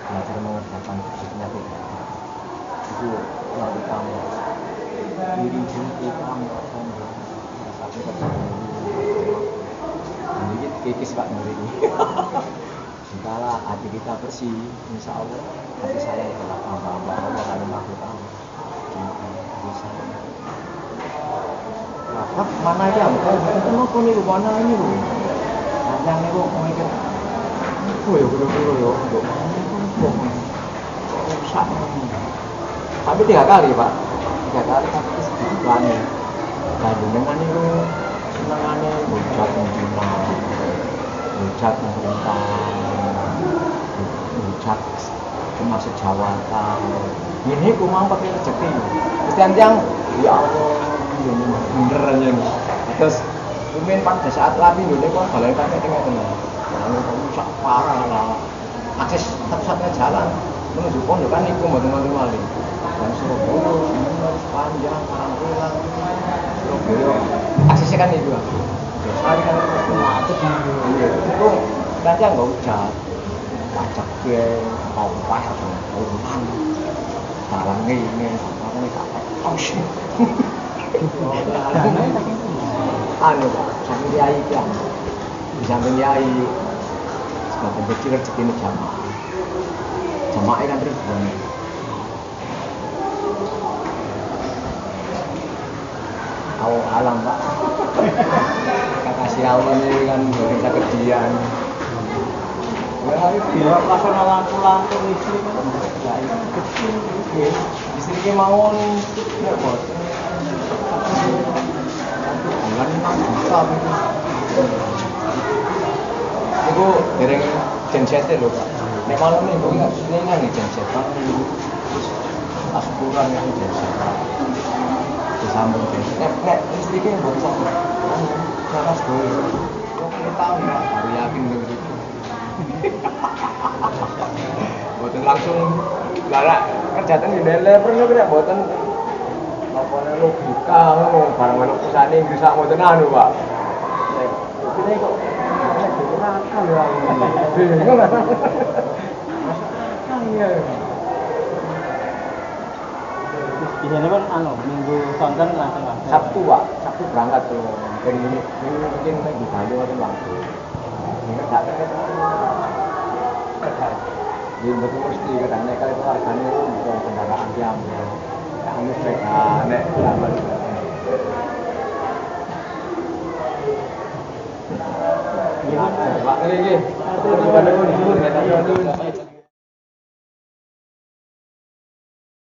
belajar mengerjakan fisiknya tidak. itu yang utama diri kita sombong tapi jadi kikis Pak Nur ini sudahlah hati kita bersih insya Allah hati saya adalah hamba-hamba Allah dan makhluk Allah bisa nah, mana ya kenapa nih mana ini loh yang ini kok mikir ya buru-buru ya rusak tapi 3 kali Pak 3 kali tapi sedikit banyak dan dengan itu senangannya hujat pembina hujat pemerintah hujat cuma sejawatan ini aku mau pakai rezeki mesti yang ya Allah ini bener aja nih terus kumin pada saat lagi dulu kan kalau pakai tengah-tengah lalu rusak parah lah akses satu-satunya jalan menuju pondok kan itu mau-mau wali dan Surabaya harus panjang Karangpilang Surabaya aksesnya kan itu hari kan itu macet itu nanti nggak hujan pajak gue pompa atau urunan jalan ini apa nih kakak aus anu Pak sampai kiai kan di samping kiai sebagai kecil rezeki ini jamaah kan ribuan alam Pak kasih Allah ini kan bisa kejadian ya itu pasal lampu listrik ya itu kecil listriknya mau ya bos bulan 6 juta itu dereng genset lho Pak nek malam ini kok ini kan genset Pak asuran yang genset disambung nek listriknya bocor panas dulu kok tahu Pak baru yakin begitu boten langsung lara kerjaan di developer lho kira boten lapone logika ngono barang ono perusahaan Inggris sak mboten anu Pak ini kok nakal ya bingung kan iya biasanya kan minggu sonten langsung Sabtu Pak Sabtu berangkat tuh dari ini mungkin di Bali atau langsung ini enggak di betul mesti katanya kalau itu harganya untuk kendaraan jam kamu sudah nek lama Pak, ini.